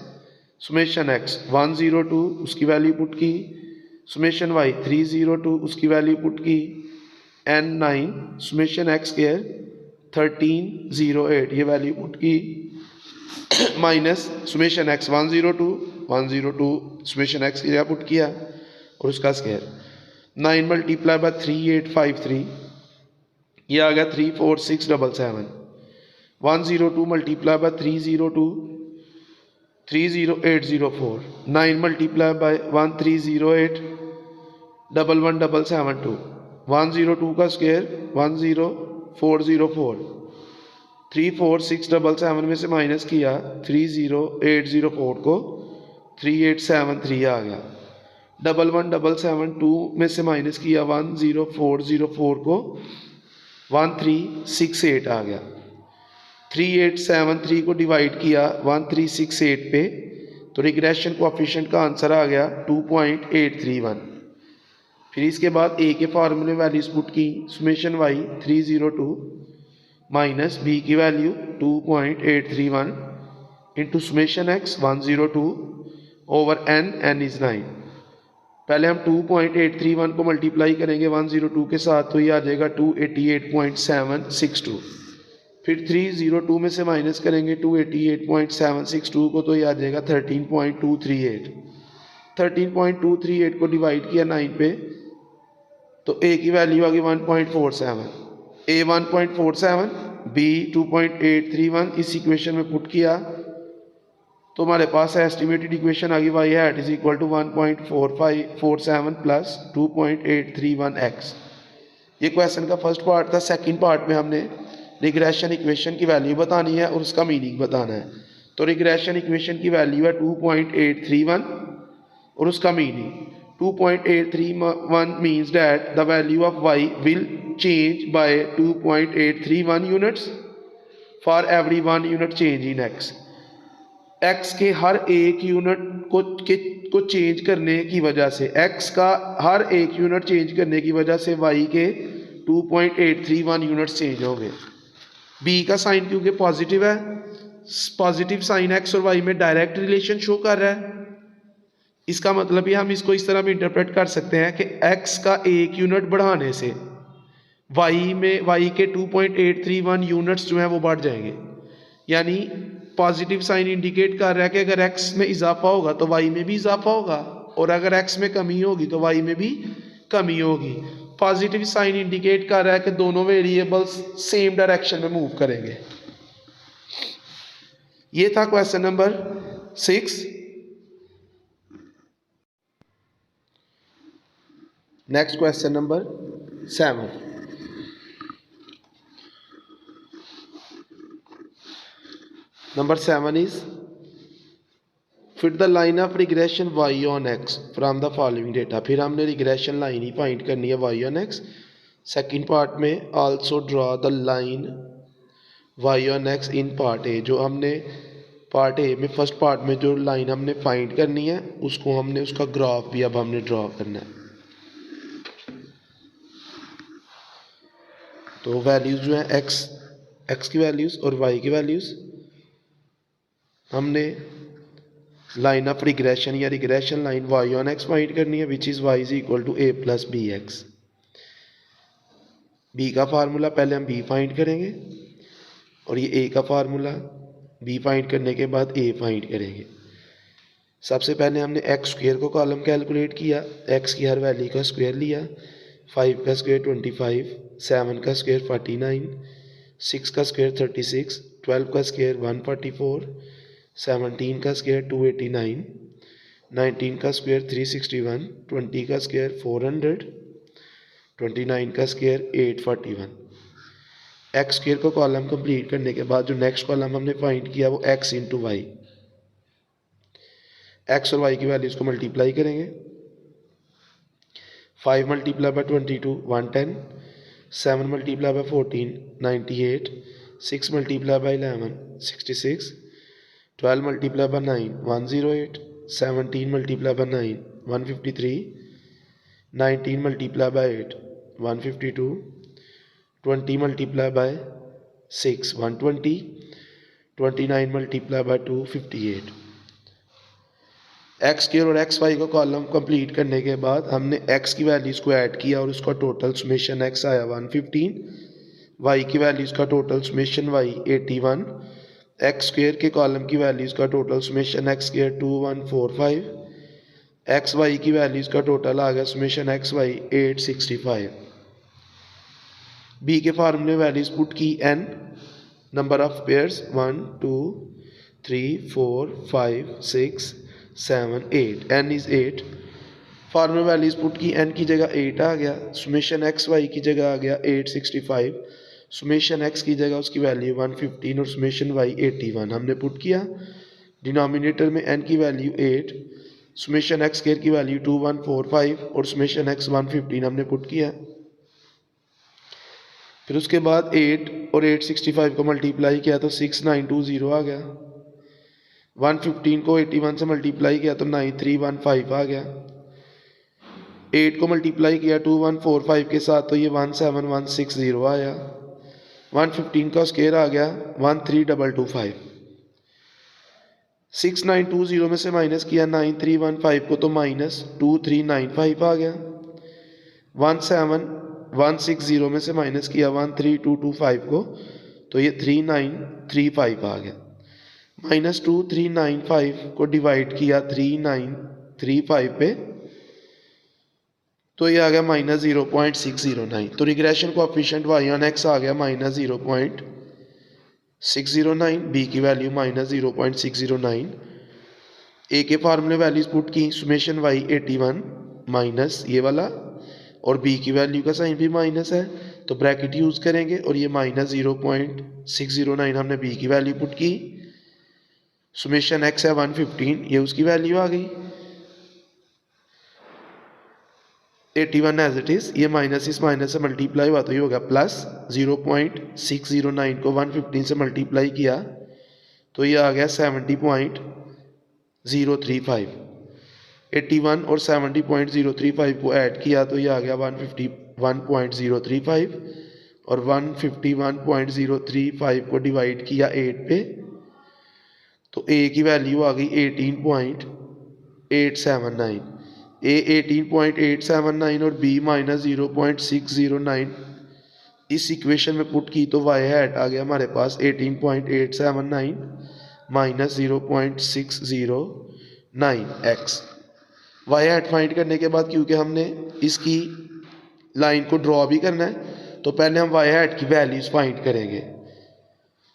सुमेशन एक्स 102 उसकी वैल्यू पुट की, सुमेशन वाई 302 उसकी वैल्यू पुट की, n 9 सुमेशन एक्स स्क्वायर 1308 ये वैल्यू पुट की, minus summation x 102 summation x की जगह पुट किया और उसका स्क्वायर 9 मल्टीप्लाई बाय 3853 ये आ गया 34677. 102 मल्टीप्लाई बाय 302 30804. 9 multiply by 1308 11772. 102 का स्क्वायर 10404. 34677 में से माइनस किया 30804 को 3873 आ गया. 11772 में से माइनस किया 10404 को 1368 आ गया. 3873 को डिवाइड किया 1368 पे तो रिग्रेशन कोएफिशिएंट का आंसर आ गया 2.831. फिर इसके बाद ए के फार्मूले वैल्यूज पुट की, सुमेशन वाई 302 माइनस बी की value 2.831 into summation x 102 over n is 9. पहले हम 2.831 को मल्टीप्लाई करेंगे 102 के साथ तो ये आ जाएगा 288.762. फिर 302 में से माइनस करेंगे 288.762 को तो ये आ जाएगा 13.238. 13.238 को डिवाइड किया 9 पे तो ए की वैल्यू आ गई 1.47, ए 1.47, बी 2.831. इस इक्वेशन में पुट किया तो हमारे पास एस्टिमेटेड इक्वेशन आ गई y hat is equal to 1.4547 plus 2.831x. ये क्वेश्चन का फर्स्ट पार्ट था. सेकंड पार्ट में हमने रिग्रेशन इक्वेशन की वैल्यू बतानी है और उसका मीनिंग बताना है. तो रिग्रेशन इक्वेशन की वैल्यू है 2.831 और उसका meaning 2.831 means that the value of y will change by 2.831 units for every 1 unit change in x, x के हर एक यूनिट को चेंज करने की वजह से, एक्स का हर एक यूनिट चेंज करने की वजह से वाई के 2.831 यूनिट चेंज हो गए। बी का साइन क्योंकि पॉजिटिव है, पॉजिटिव साइन एक्स और वाई में डायरेक्ट रिलेशन शो कर रहा है। इसका मतलब ये हम इसको इस तरह भी इंटरप्रेट कर सकते हैं कि एक्स का एक यूनिट बढ़ाने से वाई के 2.831 यूनिट्स जो हैं वो बढ़ जाएंगे। यानी पॉजिटिव साइन इंडिकेट कर रहा है कि अगर एक्स में इजाफा होगा तो वाई में भी इजाफा होगा, और अगर एक्स में कमी होगी तो वाई में भी कमी होगी। पॉजिटिव साइन इंडिकेट कर रहा है कि दोनों वेरिएबल्स सेम डायरेक्शन में मूव करेंगे। ये था question number 6। Next question number 7। Number 7 is fit the line of regression y on x from the following data। फिर हमने रिग्रेशन लाइन ही फाइंड करनी है y on x। Second part में also draw the line y on x in part A। जो हमने part A में first part में जो लाइन हमने फाइंड करनी है उसको हमने उसका ग्राफ भी अब हमने ड्रॉ करना है। तो वैल्यूज जो है x की वैल्यूज और y की वैल्यूज हमने लाइन ऑफ रिग्रेशन या regression line y on x find करनी है, which is y is equal to a plus b x. b का फार्मूला पहले हम b फाइंड करेंगे और ये a का फार्मूला b फाइंड करने के बाद a फाइंड करेंगे। सबसे पहले हमने एक्स स्क्वेयर को कॉलम कैलकुलेट किया, x की हर वैल्यू का स्क्वेयर लिया। 5 का स्क्वेयर 25, 7 का स्क्वेयर 49, 6 का स्क्वेयर 36, 12 का स्क्वेयर 144, 17 का स्क्वेयर 289, 19 का स्क्वेयर 361, 20 का स्क्वेयर 400, 29 का स्क्वेयर 841। एक्स स्क्वेयर को कॉलम कंप्लीट करने के बाद जो नेक्स्ट कॉलम हमने फाइंड किया वो एक्स इंटू वाई। एक्स और वाई की वैल्यूज को मल्टीप्लाई करेंगे। 5 multiply by 22 110, 7 multiply bye 14 98, 6 multiply bye 11 66, 12 multiply by 9 108, 17 multiply by 9 153, 19 multiply by 8 152, 20 multiply by 6 120, 29 multiply by 2 58। X square और एक्स वाई को कॉलम कंप्लीट करने के बाद हमने एक्स की वैल्यूज़ को ऐड किया और उसका टोटल समेशन एक्स आया 115, वाई की वैल्यूज़ का total summation y 81, x square के कॉलम की वैल्यूज़ का total summation x square 2145, x y की वैल्यूज़ का टोटल आ गया समेशन एक्स वाई 865। बी के फार्मूले वैल्यूज़ पुट की n number of pairs 1 2 3 4 5 6 7 8, n is 8। Formula values put की n की जगह 8 आ गया, सुमेशन एक्स वाई की जगह आ गया 865, सुमेशन x की जगह उसकी वैल्यू 115 और सुमेशन y 81 हमने पुट किया। डिनोमिनेटर में n की वैल्यू 8, सुमेशन x स्क्वायर की वैल्यू 2145 और सुमेशन x 115 हमने पुट किया। फिर उसके बाद 8 और 865 को मल्टीप्लाई किया तो 6920 आ गया। 115 को 81 से मल्टीप्लाई किया तो 9315 आ गया। 8 को मल्टीप्लाई किया 2145 के साथ तो ये 17160 आया। 115 का स्क्वायर आ गया 13225। 6920 में से माइनस किया 9315 को तो माइनस 2395 आ गया। 17160 में से माइनस किया 13225 को तो ये 3935 आ गया। -2395 को डिवाइड किया 3935 पे तो ये आ गया -0.609। तो regression coefficient y on x आ गया -0.609, b की वैल्यू -0.609। a के फार्मूले वैल्यूज पुट की सुमेशन y 81 माइनस ये वाला और b की वैल्यू का साइन भी माइनस है तो ब्रैकेट यूज करेंगे और ये -0.609 हमने b की वैल्यू पुट की। सुमेशन x है 115, ये उसकी वैल्यू आ गई। 81 एज इट इज़, ये माइनस इस माइनस से मल्टीप्लाई हुआ तो ये हो गया प्लस 0.609 को 115 से मल्टीप्लाई किया तो ये आ गया 70.035। 81 और 70.035 को ऐड किया तो ये आ गया 151.035 और 151.035 को डिवाइड किया 8 पे तो ए की वैल्यू आ गई 18.879। ए 18.879 और बी माइनस 0.609 इस इक्वेशन में पुट की तो वाई हैट आ गया हमारे पास 18.879 minus 0.609 x. Y hat find करने के बाद क्योंकि हमने इसकी लाइन को ड्रॉ भी करना है तो पहले हम वाई हैट की वैल्यूज़ फाइंड करेंगे,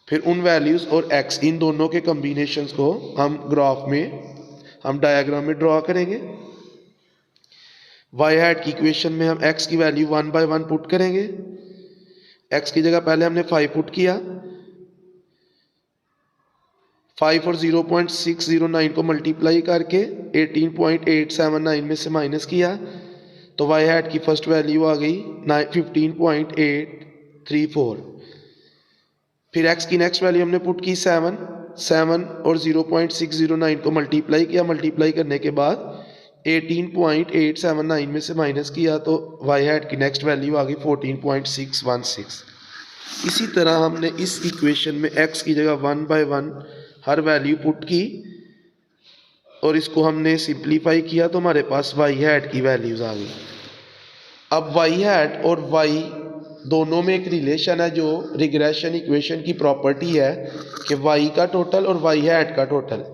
फिर उन वैल्यूज़ और एक्स इन दोनों के कम्बिनेशंस को हम ग्राफ में हम डायग्राम में ड्रॉ करेंगे। वाई हैट की इक्वेशन में हम x की वैल्यू 1 बाय 1 पुट करेंगे। x की जगह पहले हमने 5 पुट किया, 5 और 0.609 को मल्टीप्लाई करके 18.879 में से माइनस किया तो वाई हैट की फर्स्ट वैल्यू आ गई 15.834। फिर x की नेक्स्ट वैल्यू हमने पुट की 7 और 0.609 को मल्टीप्लाई किया, मल्टीप्लाई करने के बाद 18.879 में से माइनस किया तो वाई हैट की नेक्स्ट वैल्यू आ गई 14.616। इसी तरह हमने इस इक्वेशन में x की जगह 1 बाय 1 हर वैल्यू पुट की और इसको हमने सिंप्लीफाई किया तो हमारे पास वाई हैट की वैल्यूज आ गई। अब वाई हैट और वाई दोनों में एक रिलेशन है जो रिग्रेशन इक्वेशन की प्रॉपर्टी है कि वाई का टोटल और वाई हैट का टोटल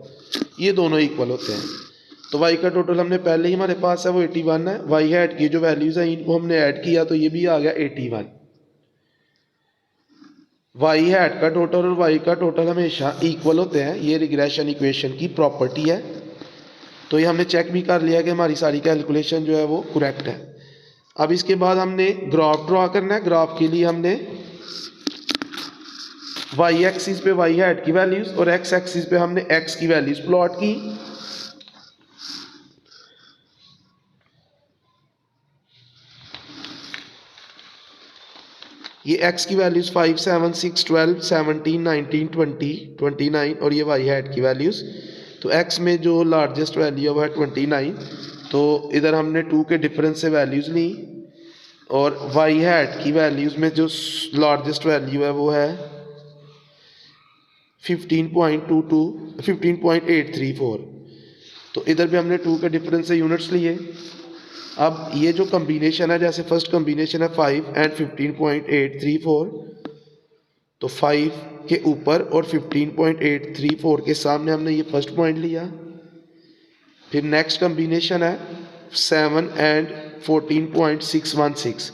ये दोनों इक्वल होते हैं। तो y का टोटल हमने पहले ही हमारे पास है वो 81 है, y हैट की जो वैल्यूज है इनको हमने ऐड किया तो ये भी आ गया 81। y हैट का टोटल और y का टोटल हमेशा इक्वल होते हैं, ये रिग्रेशन इक्वेशन की प्रॉपर्टी है। तो ये हमने चेक भी कर लिया कि हमारी सारी कैलकुलेशन जो है वो करेक्ट है। अब इसके बाद हमने ग्राफ ड्रॉ करना है। ग्राफ के लिए हमने y एक्सिस पे y हैट की वैल्यूज और x एक्सिस पे हमने x की वैल्यूज प्लॉट की। ये x की वैल्यूज 5, 7, 6, 12, 17, 19, 20, 29 और ये y हैट की वैल्यूज। तो x में जो लार्जेस्ट वैल्यू है वो है 29, तो इधर हमने 2 के डिफरेंस से वैल्यूज ली और y हैट की वैल्यूज में जो लार्जेस्ट वैल्यू है वो है 15.834। तो इधर भी हमने 2 के डिफरेंस से यूनिट्स लिए। अब ये जो कम्बिनेशन है, जैसे फर्स्ट कम्बिनेशन है 5 एंड 15.834, तो 5 के ऊपर और 15.834 के सामने हमने ये फर्स्ट पॉइंट लिया। फिर नेक्स्ट कम्बिनेशन है 7 एंड 14.616,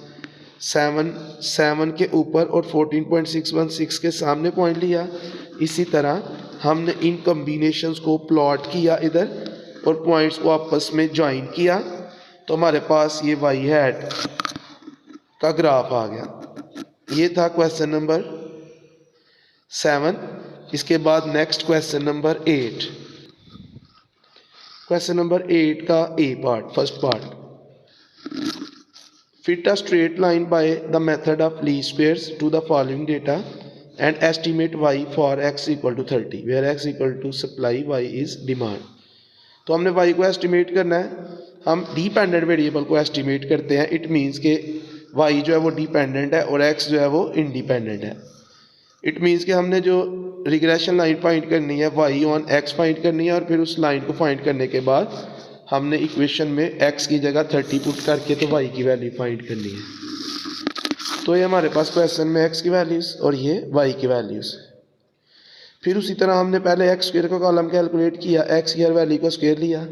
7 के ऊपर और 14.616 के सामने पॉइंट लिया। इसी तरह हमने इन कम्बिनेशंस को प्लॉट किया इधर और पॉइंट्स को आपस में ज्वाइन किया तो हमारे पास ये वाई हैट का ग्राफ आ गया। ये था क्वेश्चन नंबर 7। इसके बाद next question number 8। Question number 8 का A part, first part, fit a straight line by the method of least squares to the following data and estimate y for x equal to 30 where x equal to supply, y is demand. तो हमने y को estimate करना है। हम dependent variable को estimate करते हैं। It means के y जो है वो डिपेंडेंट है और x जो है वो इंडिपेंडेंट है। इट मीन्स कि हमने जो रिग्रेशन लाइन फाइंड करनी है y ऑन x फाइंड करनी है और फिर उस लाइन को फाइंड करने के बाद हमने इक्वेशन में x की जगह 30 पुट करके तो y की वैल्यू फाइंड करनी है। तो ये हमारे पास क्वेश्चन में x की वैल्यूज़ और ये y की वैल्यूज़। फिर उसी तरह हमने पहले x स्क्वायर का कॉलम कैलकुलेट किया, x की हर वैल्यू का स्क्वायर लिया,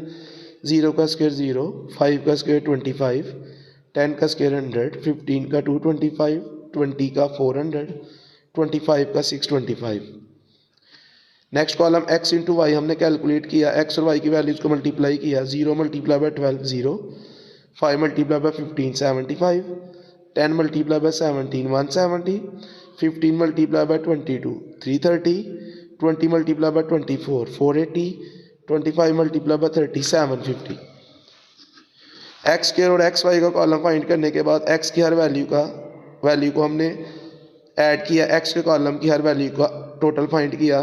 0 का स्क्वायर 0, 5 का स्क्वायर 25, 10 का स्क्वायर 100, 15 का 225, 20 का 400, 25 का 625। Next column x into y हमने कैलकुलेट किया, x और y की वैल्यूज़ को मल्टीप्लाई किया, 0 multiply by 12 0, 5 multiply by 15 75, 10 multiply by 17 170, 15 multiply by 22 330, 20 multiply by 24 480, 25 multiply by 30 750। X square और एक्स वाई का कॉलम फाइंड करने के बाद एक्स की हर वैल्यू को हमने ऐड किया, एक्स के कॉलम की हर वैल्यू का टोटल फाइंड किया,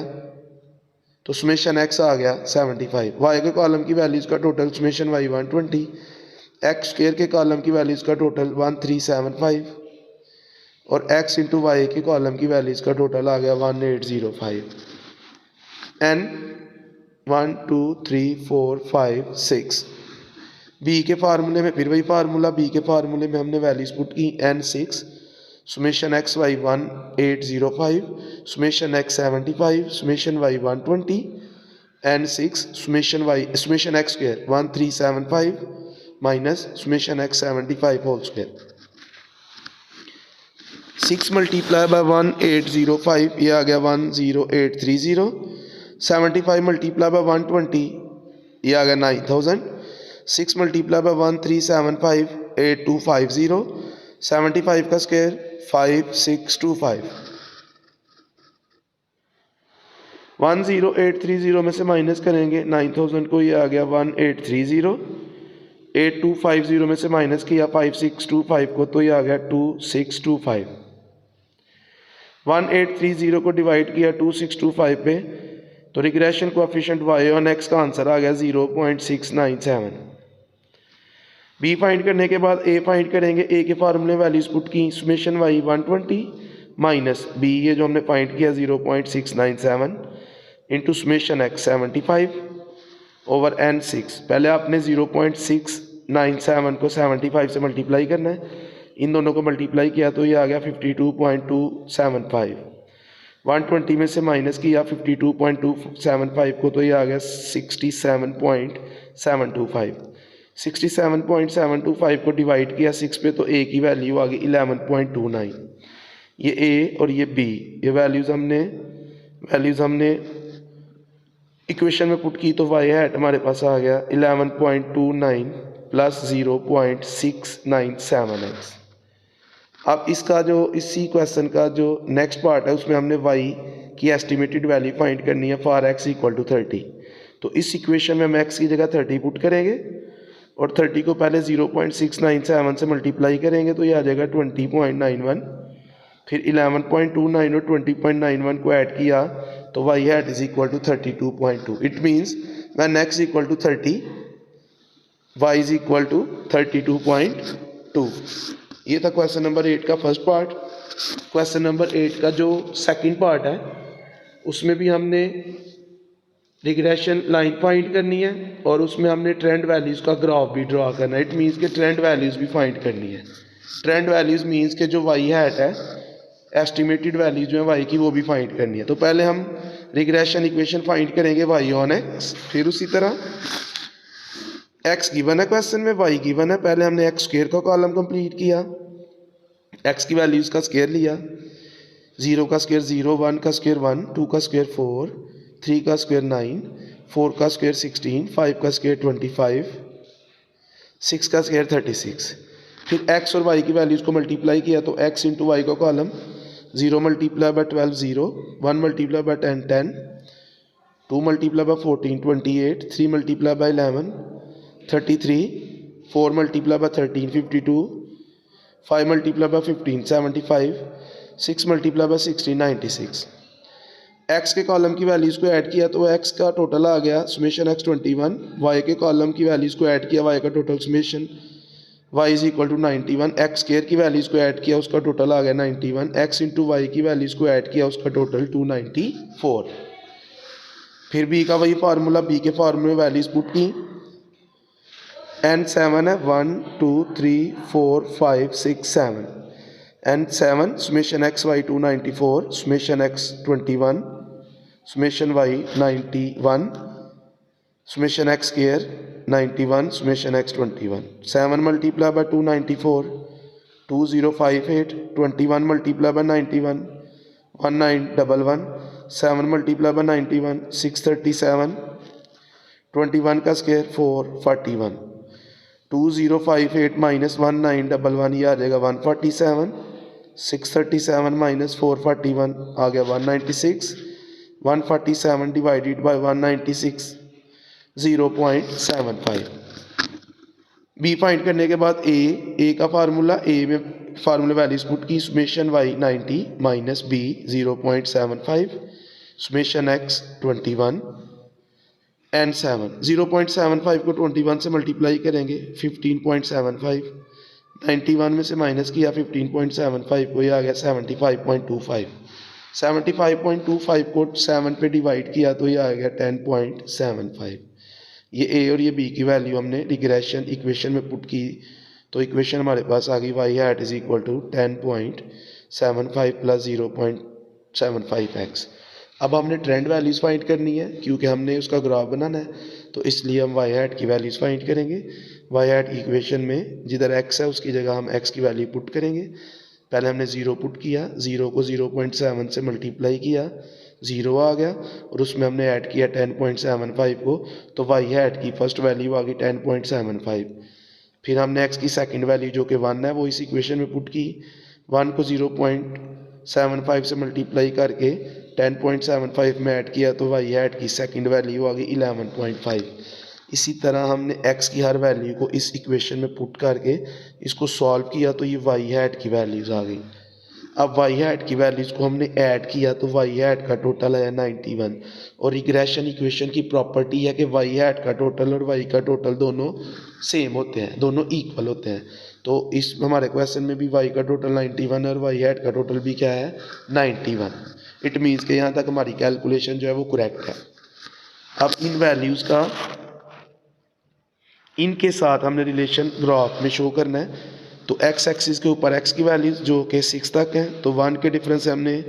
तो समेशन एक्स आ गया 75। वाई के कॉलम की वैल्यूज़ का total summation y 120, x square के कॉलम की वैल्यूज़ का टोटल 1375 और एक्स इंटू वाई के कॉलम की वैल्यूज़ का टोटल आ गया 1805। एन 1 2 3 4 5 6। बी के फार्मूले में फिर वही फार्मूला, बी के फार्मूले में हमने वैल्यूज़ पुट की n6 summation x y 1805 summation x 75 summation y 120 n6 summation x square 1375 minus summation x 75 whole square. 6 multiply by 1805 ये आ गया 10830। 75 मल्टीप्लाई बाय 120 ये आ गया 9000। 6 मल्टीप्लाई बाय 1375 8250। 75 का स्क्वायर 5625। 10830 में से माइनस करेंगे 9000 को, ये आ गया 1830। 8250 में से माइनस किया 5625 को, तो ये आ गया 2625। 1830 को डिवाइड किया 2625 पे, तो regression coefficient y on x का आंसर आ गया 0.697। बी फाइंड करने के बाद ए फाइंड करेंगे। ए के फार्मूले वैल्यूज पुट की, समेशन वाई 120 माइनस बी ये जो हमने फाइंड किया 0.697 into summation x 75 over n6। पहले आपने 0.697 को 75 से मल्टीप्लाई करना है, इन दोनों को मल्टीप्लाई किया तो ये आ गया 52.275। 120 में से माइनस किया 52.275 को, तो ये आ गया 67.725। 67.725 को डिवाइड किया 6 पे, तो ए की वैल्यू आ गई 11.29। ये ए और ये बी, ये वैल्यूज़ हमने इक्वेशन में पुट की, तो वाई हैट हमारे पास आ गया 11.29 प्लस 0.697x। अब इसी क्वेश्चन का जो नेक्स्ट पार्ट है उसमें हमने y की एस्टिमेटेड वैल्यू फाइंड करनी है फॉर x इक्वल टू 30। तो इस इक्वेशन में हम x की जगह 30 पुट करेंगे और 30 को पहले 0.697 से मल्टीप्लाई करेंगे, तो ये आ जाएगा 20.91। फिर 11.29 और 20.91 को ऐड किया तो y hat is equal to 32.2। It means when x equal to 30 y is equal to 32.2। ये था क्वेश्चन नंबर 8 का फर्स्ट पार्ट। क्वेश्चन नंबर 8 का जो सेकंड पार्ट है उसमें भी हमने रिग्रेशन लाइन फाइंड करनी है और उसमें हमने ट्रेंड वैल्यूज़ का ग्राफ भी ड्रॉ करना है। इट मीन्स के ट्रेंड वैल्यूज़ भी फाइंड करनी है। ट्रेंड वैल्यूज़ मीन्स के जो वाई हैट है एस्टिमेटेड वैल्यू जो है वाई की वो भी फाइंड करनी है। तो पहले हम रिग्रेशन इक्वेशन फाइंड करेंगे वाई ऑन एक्स, फिर उसी तरह एक्स गिवन है क्वेश्चन में, वाई गिवन है। पहले हमने एक्स स्क्वायर का कॉलम कंप्लीट किया, एक्स की वैल्यूज़ का स्क्वायर लिया, 0 का स्क्वायर 0, 1 का स्क्वायर 1, 2 का स्क्वायर 4, 3 का स्क्वायर 9, 4 का स्क्वायर 16, 5 का स्क्वायर 25, 6 का स्क्वायर 36। फिर एक्स और वाई की वैल्यूज़ को मल्टीप्लाई किया, तो एक्स इंटू वाई का column 0 multiply by 12 0, 1 multiply bye 10 10, 2 multiply bye 14 28, 3 multiply bye 11 33, 4 multiply bye 13 52, 5 multiply by 15 75, 6 multiply bye 16 96। X के कॉलम की वैल्यूज़ को ऐड किया तो एक्स का टोटल आ गया समेशन एक्स 21। वाई के कॉलम की वैल्यूज़ को ऐड किया, वाई का total summation y is equal to 91। X square की वैल्यूज़ को ऐड किया, उसका टोटल आ गया 91। एक्स इंटू वाई की वैल्यूज़ को ऐड किया, उसका टोटल 294। फिर बी का वही फार्मूला, बी के फार्मूले वैल्यूज़ पुट की, n7 है 1 2 3 4 5 6 7। n7 summation x y 294 summation x 21 summation y 91 summation x square 91 summation x 21। 7 multiply by 294 2058, 21 multiply by 91 1911, 7 multiply by 91 637, 21 का स्क्वायर 441, 2058 माइनस 1911 ये आ जाएगा 147, 637 माइनस 441 आ गया 196, 147 डिवाइडेड बाय 196 0.75। बी फाइंड करने के बाद ए का फार्मूला, ए में फार्मूला वैल्यूज पुट की, summation y 90 minus b 0.75, summation x 21 and 7। 0.75 को 21 से मल्टीप्लाई करेंगे 15.75, 91 में से माइनस किया 15.75 को, ये आ गया 75.25। 75.25 को 7 पे डिवाइड किया तो ये आ गया 10.75। ये ए और ये बी की वैल्यू हमने रिग्रेशन इक्वेशन में पुट की, तो इक्वेशन हमारे पास आ गई y hat is equal to 10.75 plus 0.75x। अब हमने ट्रेंड वैल्यूज़ फाइंड करनी है क्योंकि हमने उसका ग्राफ बनाना है, तो इसलिए हम वाई हैट की वैल्यूज़ फाइंड करेंगे। वाई हैट इक्वेशन में जिधर x है उसकी जगह हम x की वैल्यू पुट करेंगे। पहले हमने 0 पुट किया, 0 को 0.7 से मल्टीप्लाई किया, 0 आ गया और उसमें हमने ऐड किया 10.75 को, तो वाई हैट की फर्स्ट वैल्यू आ गई 10.75। फिर हमने x की सेकंड वैल्यू जो कि 1 है वो इस इक्वेशन में पुट की, 1 को 0.75 से मल्टीप्लाई करके 10.75 में ऐड किया तो वाई हैट की सेकंड वैल्यू आ गई 11.5। इसी तरह हमने x की हर वैल्यू को इस इक्वेशन में पुट करके इसको सॉल्व किया तो ये वाई हैट की वैल्यूज आ गई। अब वाई हैट की वैल्यूज को हमने ऐड किया तो वाई हैट का टोटल है 91। और रिग्रेशन इक्वेशन की प्रॉपर्टी है कि वाई हैट का टोटल और वाई का टोटल दोनों सेम होते हैं, दोनों इक्वल होते हैं। तो इस हमारे क्वेश्चन में भी वाई का टोटल 91 और वाई हैट का टोटल भी क्या है 91। इट मीन्स कि यहाँ तक हमारी कैलकुलेशन जो है वो करेक्ट है। अब इन वैल्यूज़ का इनके साथ हमने रिलेशन ग्राफ में शो करना है। तो x एक्सिस के ऊपर x की वैल्यूज जो कि 6 तक है, तो 1 के डिफरेंस से हमने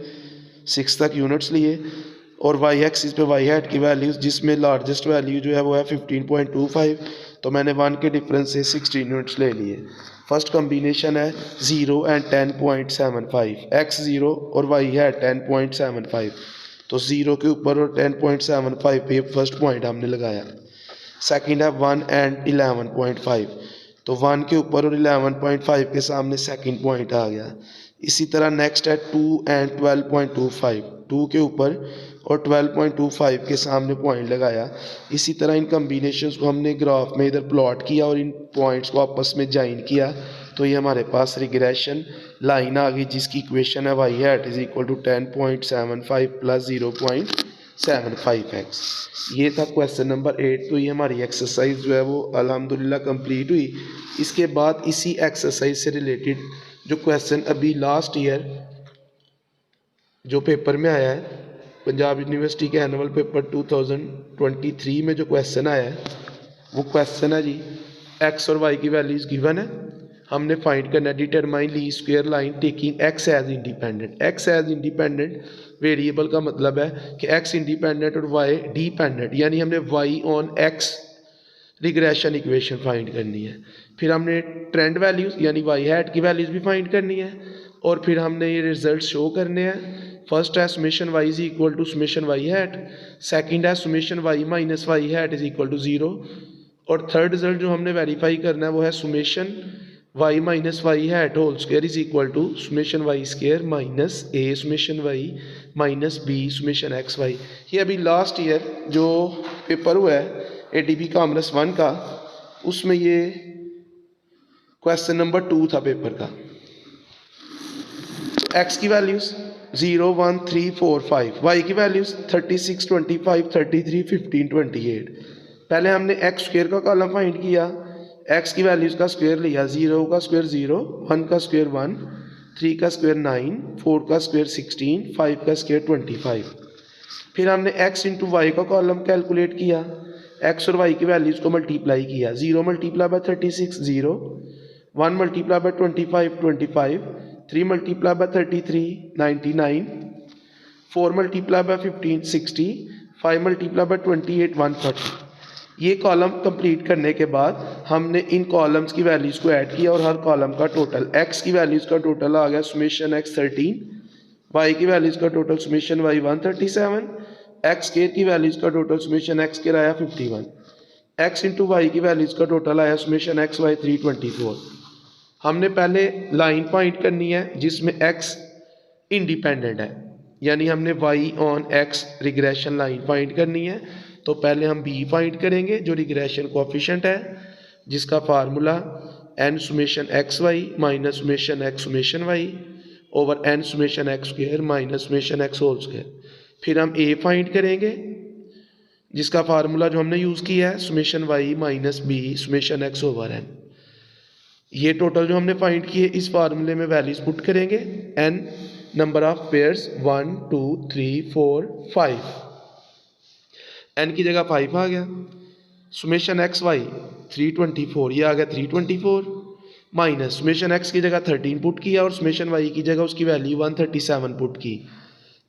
6 तक यूनिट्स लिए, और y एक्सिस पे y हैट की वैल्यूज जिसमें लार्जेस्ट वैल्यू जो है वो है 15.25, तो मैंने 1 के डिफरेंस से 16 यूनिट्स ले लिए। फर्स्ट कॉम्बिनेशन है 0 एंड 10.75, x 0 और y हैट 10.75, तो 0 के ऊपर और 10.75 पे फर्स्ट पॉइंट हमने लगाया। सेकंड है 1 एंड 11.5, तो 1 के ऊपर और 11.5 के सामने सेकंड पॉइंट आ गया। इसी तरह नेक्स्ट है 2 एंड 12.25, 2 के ऊपर और 12.25 के सामने पॉइंट लगाया। इसी तरह इन कम्बिनेशंस को हमने ग्राफ में इधर प्लॉट किया और इन पॉइंट्स को आपस में ज्वाइन किया, तो ये हमारे पास रिग्रेशन लाइन आ गई जिसकी इक्वेशन है y hat is equal to 10.75 plus 0.75x। ये था क्वेश्चन नंबर 8। तो ये हमारी एक्सरसाइज जो है वो अल्हम्दुलिल्लाह कंप्लीट हुई। इसके बाद इसी एक्सरसाइज से रिलेटेड जो क्वेश्चन अभी लास्ट ईयर जो पेपर में आया है, पंजाब यूनिवर्सिटी के एनुअल पेपर 2023 में जो क्वेश्चन आया है वो क्वेश्चन है जी, एक्स और वाई की वैल्यूज गिवन है, हमने फाइंड करना है determine least square line taking X as independent. X as independent variable का मतलब है कि एक्स इंडिपेंडेंट और वाई डिपेंडेंट, यानी हमने Y on X regression equation find करनी है। फिर हमने ट्रेंड वैल्यूज यानी वाई हैट की वैल्यूज भी फाइंड करनी है, और फिर हमने ये रिजल्ट शो करने हैं। फर्स्ट है summation Y is equal to summation Y hat, second है summation Y minus Y hat is equal to 0, और थर्ड रिजल्ट जो हमने वेरीफाई करना है वो है summation Y minus Y hat whole square is equal to summation Y square minus A summation Y minus B summation x Y. ये अभी last year जो पेपर हुआ है ADB कॉमर्स 1 का, उसमें ये क्वेश्चन नंबर 2 था पेपर का। एक्स की वैल्यूज 0 1 3 4 5, वाई की वैल्यूज 36 25 33 15 28। पहले हमने एक्स स्क्वायर का कॉलम फाइंड किया, एक्स की वैल्यूज का स्क्वायर लिया, 0 का स्क्वायर 0, 1 का स्क्वायर 1, 3 का स्क्वायर 9, 4 का स्क्वायर 16, 5 का स्क्वायर 25। फिर हमने x इंटू वाई का कॉलम कैलकुलेट किया, x और y की वैल्यूज को मल्टीप्लाई किया, 0 multiply bye 36 0, 1 multiply bye 25 25, 3 multiply bye 33 99, 4 multiply by 15 60, 5 multiply bye 28 140। ये कॉलम कंप्लीट करने के बाद हमने इन कॉलम्स की वैल्यूज़ को ऐड किया और हर कॉलम का टोटल, x की वैल्यूज़ का टोटल आ गया सुमेशन x 13, y की वैल्यूज़ का total summation y 137, x square की वैल्यूज़ का टोटल सुमेशन x स्क्वायर आया 51, x इंटू वाई की वैल्यूज़ का टोटल आया सुमेशन x y 324। हमने पहले लाइन फाइंड करनी है जिसमें x इंडिपेंडेंट है, यानी हमने y on x regression line find करनी है। तो पहले हम b फाइंड करेंगे जो रिग्रेशन कोएफिशिएंट है, जिसका formula n summation x Y minus summation x summation Y over n summation x square minus summation x whole square. फिर हम a फाइंड करेंगे जिसका फार्मूला जो हमने यूज़ किया है summation Y minus B summation x over n। ये total जो हमने फाइंड किए इस फार्मूले में वैल्यूज पुट करेंगे। n number of pairs 1 2 3 4 5, n की जगह 5 आ गया। सुमेशन एक्स वाई 324, ये आ गया 324 माइनस सुमेशन एक्स की जगह 13 पुट किया और सुमेशन वाई की जगह उसकी वैल्यू 137 पुट की।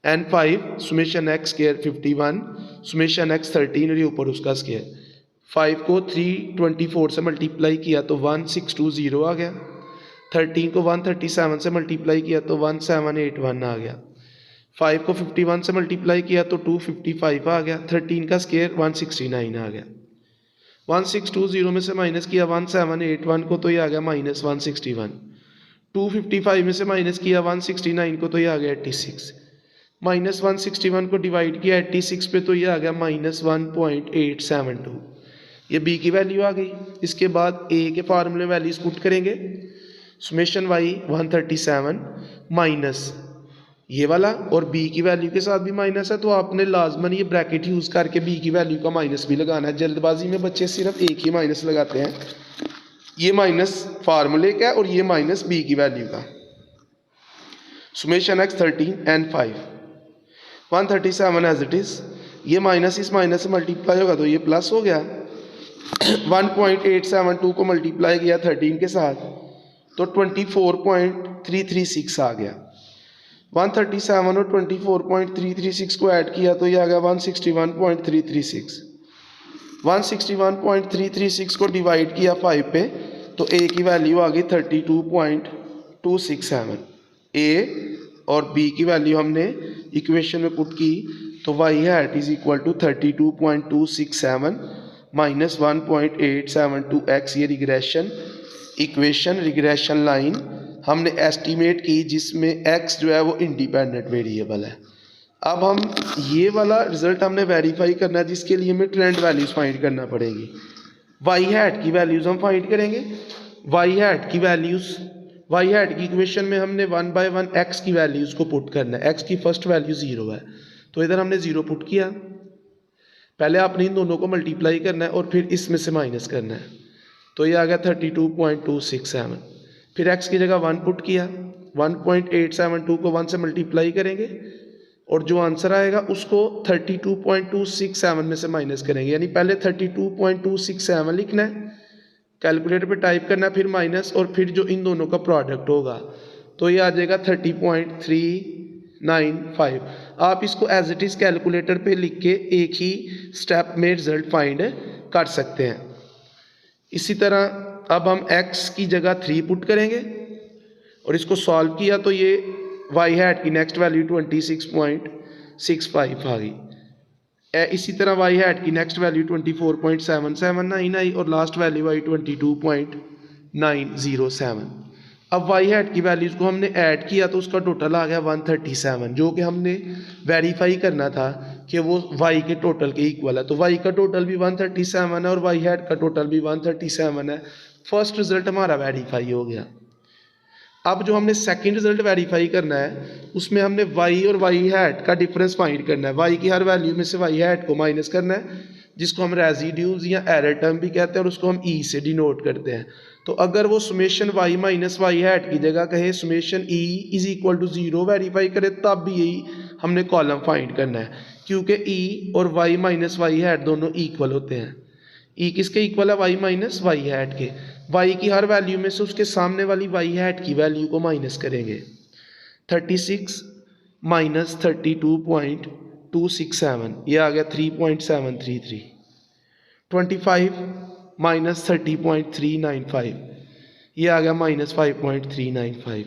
n 5 summation x square 51 summation x 13 और ये ऊपर उसका स्क्वायर। 5 को 324 से मल्टीप्लाई किया तो 1620 आ गया। 13 को 137 से मल्टीप्लाई किया तो 1781 आ गया। 5 को 51 से मल्टीप्लाई किया तो 255 आ गया। 13 का स्क्वायर 169 आ गया। 1620 में से माइनस किया 1781 को तो ये आ गया माइनस 161। 255 में से माइनस किया 169 को तो ये आ गया 86। माइनस 161 को डिवाइड किया 86 पे तो ये आ गया माइनस 1.872। ये b की वैल्यू आ गई। इसके बाद a के फार्मूले वैल्यूज पुट करेंगे। सुमेशन y 137 माइनस ये वाला और b की वैल्यू के साथ भी माइनस है तो आपने लाजमन ये ब्रैकेट यूज़ करके b की वैल्यू का माइनस भी लगाना है। जल्दबाजी में बच्चे सिर्फ एक ही माइनस लगाते हैं। ये माइनस फार्मूले का और ये माइनस b की वैल्यू का। Summation x 13 and 5 137 as it is. ये माइनस इस माइनस से मल्टीप्लाई होगा तो ये प्लस हो गया। 1.872 को मल्टीप्लाई किया 13 के साथ तो 24.336 आ गया। 137 और 24.336 को ऐड किया तो ये आ गया 161.336। 161.336 को डिवाइड किया 5 पे तो a की वैल्यू आ गई 32.267। a और b की वैल्यू हमने इक्वेशन में पुट की तो y hat is equal to 32.267 minus 1.872x। ये रिग्रेशन इक्वेशन रिग्रेशन लाइन हमने एस्टीमेट की जिसमें x जो है वो इंडिपेंडेंट वेरिएबल है। अब हम ये वाला रिजल्ट हमने वेरीफाई करना है जिसके लिए हमें ट्रेंड वैल्यूज फाइंड करना पड़ेगी। y हैट की वैल्यूज हम फाइंड करेंगे। y हैट की वैल्यूज y हैट की इक्वेशन में हमने 1 बाय 1 x की वैल्यूज को पुट करना है। x की फर्स्ट वैल्यू 0 है तो इधर हमने 0 पुट किया। पहले आपने इन दोनों को मल्टीप्लाई करना है और फिर इसमें से माइनस करना है तो ये आ गया 32.267। फिर x की जगह 1 पुट किया। 1.872 को 1 से मल्टीप्लाई करेंगे और जो आंसर आएगा उसको 32.267 में से माइनस करेंगे। यानी पहले 32.267 लिखना है, कैलकुलेटर पे टाइप करना है, फिर माइनस और फिर जो इन दोनों का प्रोडक्ट होगा तो ये आ जाएगा 30.395। आप इसको एज इट इज़ कैलकुलेटर पे लिख के एक ही स्टेप में रिजल्ट फाइंड कर सकते हैं। इसी तरह अब हम x की जगह 3 पुट करेंगे और इसको सॉल्व किया तो ये y हैट की नेक्स्ट वैल्यू 26.65 आ गई। इसी तरह y हैट की नेक्स्ट वैल्यू 24.779 आई और लास्ट वैल्यू आई 22.907। अब y हैट की वैल्यूज़ को हमने ऐड किया तो उसका टोटल आ गया 137 जो कि हमने वेरीफाई करना था कि वो y के टोटल के इक्वल है। तो y का टोटल भी 137 है और y हैट का टोटल भी 137 है। फर्स्ट रिजल्ट हमारा वेरीफाई हो गया। अब जो हमने सेकंड रिजल्ट वेरीफाई करना है उसमें हमने y और y हैट का डिफरेंस फाइंड करना है। y की हर वैल्यू में से y हैट को माइनस करना है जिसको हम रेजिड्यूज या एरर टर्म भी कहते हैं और उसको हम e से डिनोट करते हैं। तो अगर वो summation y minus y hat की जगह कहे summation e is equal to 0 verify करे तब भी यही हमने कॉलम फाइंड करना है क्योंकि e और y माइनस y हैट दोनों इक्वल होते हैं। e किसके इक्वल है? y माइनस y हैट के। y की हर वैल्यू में से उसके सामने वाली y हैट की वैल्यू को माइनस करेंगे। 36 माइनस 32.267 ये आ गया 3.733। 25 माइनस 30.395 ये आ गया minus 5.395।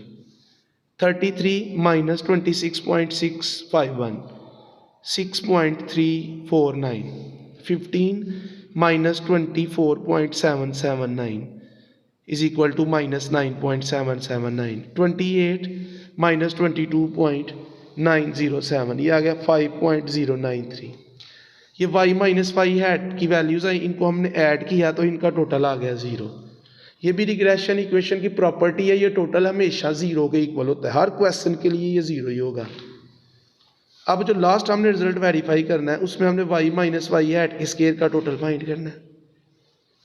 33 minus 26.651 6.349। 15 minus 24.779 is equal to minus 9.779। 28 minus 22.907 ये आ गया 5.093। ये वाई माइनस वाई हैट की वैल्यूज़ हैं, इनको हमने ऐड किया तो इनका टोटल आ गया ज़ीरो। ये भी रिग्रेशन इक्वेशन की प्रॉपर्टी है, ये टोटल हमेशा ज़ीरो के इक्वल होता है, हर क्वेश्चन के लिए ये ज़ीरो ही होगा। अब जो लास्ट हमने रिजल्ट वेरीफाई करना है उसमें हमने वाई माइनस वाई हैट के स्केयर का टोटल फाइंड करना है।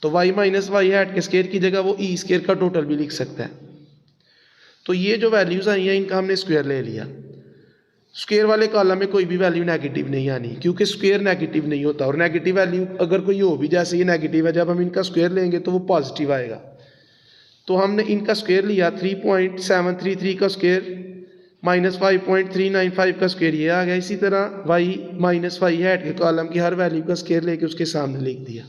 तो वाई माइनस वाई हैट के स्केयर की जगह वो ई स्केयर का टोटल भी लिख सकता है। तो ये जो वैल्यूज़ आई हैं इनका हमने स्क्वायर ले लिया। स्क्वायर वाले कॉलम में कोई भी वैल्यू नेगेटिव नहीं आनी, क्योंकि स्क्वायर नेगेटिव नहीं होता, और नेगेटिव वैल्यू अगर कोई हो भी, जैसे ये नेगेटिव है, जब हम इनका स्क्वायर लेंगे तो वो पॉजिटिव आएगा। तो हमने इनका स्क्वायर लिया, 3.733 का स्क्वायर माइनस 5.395 का स्क्वायर ये आ गया। इसी तरह वाई माइनस वाई हैट के कॉलम की हर वैल्यू का स्क्वायर लेके उसके सामने लिख दिया।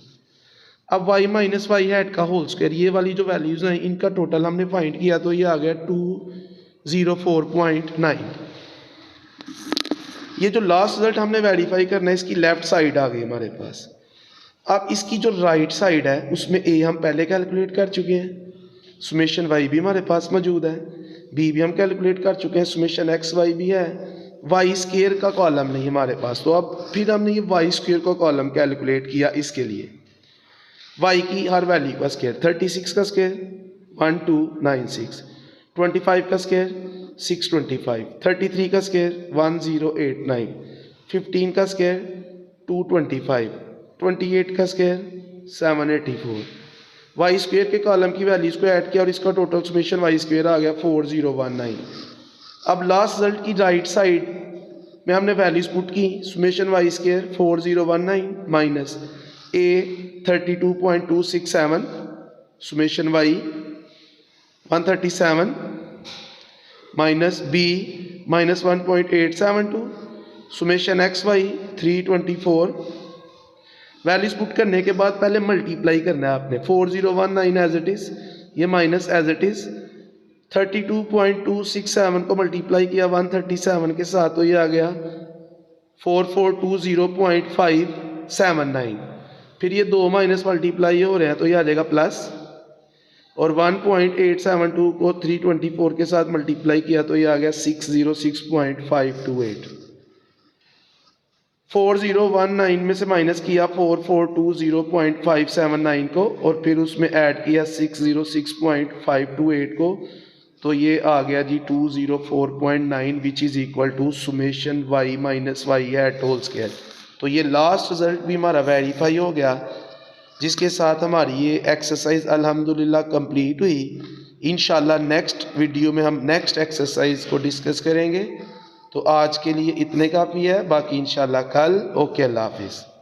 अब वाई माइनस वाई हैट का होल स्क्वायर, ये वाली जो वैल्यूज़ हैं इनका टोटल हमने फाइंड किया तो ये आ गया 204.9। ये जो लास्ट रिजल्ट हमने वेरीफाई करना है इसकी लेफ्ट साइड आ गई हमारे पास। अब इसकी जो राइट साइड है उसमें ए हम पहले कैलकुलेट कर चुके हैं, सुमेशन वाई भी हमारे पास मौजूद है, बी भी हम कैलकुलेट कर चुके हैं, सुमेशन एक्स वाई भी है, वाई स्क्वायर का कॉलम नहीं हमारे पास। तो अब फिर हमने ये वाई स्क्वायर का कॉलम कैलकुलेट किया। इसके लिए वाई की हर वैल्यू का स्क्वायर, 36 का स्क्वायर 1296, 25 का स्क्वायर 625, 33 का स्क्वायर 1089, 15 का स्क्वायर 225, 28 का स्क्वायर 784। वाई स्क्वायर के कॉलम की वैल्यूज़ को ऐड किया और इसका टोटल समेशन वाई स्क्वायर आ गया 4019। अब लास्ट रिजल्ट की राइट साइड में हमने वैल्यूज़ पुट की, summation Y square 4019 minus A 32.267, summation Y 137 minus B minus 1.872, summation x Y 324। Values put करने के बाद पहले मल्टीप्लाई करना है आपने, 4019 एज इट इज़, ये माइनस एज इट इज़ 32.267 को मल्टीप्लाई किया 137 के साथ तो ये आ गया 4420.579। फिर ये दो माइनस मल्टीप्लाई हो रहे हैं तो ये आ जाएगा प्लस, और 1.872 को 324 के साथ मल्टीप्लाई किया तो ये आ गया 606.528। 4019 में से माइनस किया 4420.579 को और फिर उसमें ऐड किया 606.528 को, तो ये आ गया जी 204.9 which is equal to summation Y minus Y hat whole square. तो ये लास्ट रिजल्ट भी हमारा वेरीफाई हो गया, जिसके साथ हमारी ये एक्सरसाइज अल्हम्दुलिल्लाह कंप्लीट हुई। इंशाल्लाह नेक्स्ट वीडियो में हम नेक्स्ट एक्सरसाइज को डिस्कस करेंगे। तो आज के लिए इतने काफ़ी है, बाकी इंशाल्लाह कल। ओके, अल्लाह हाफिज़।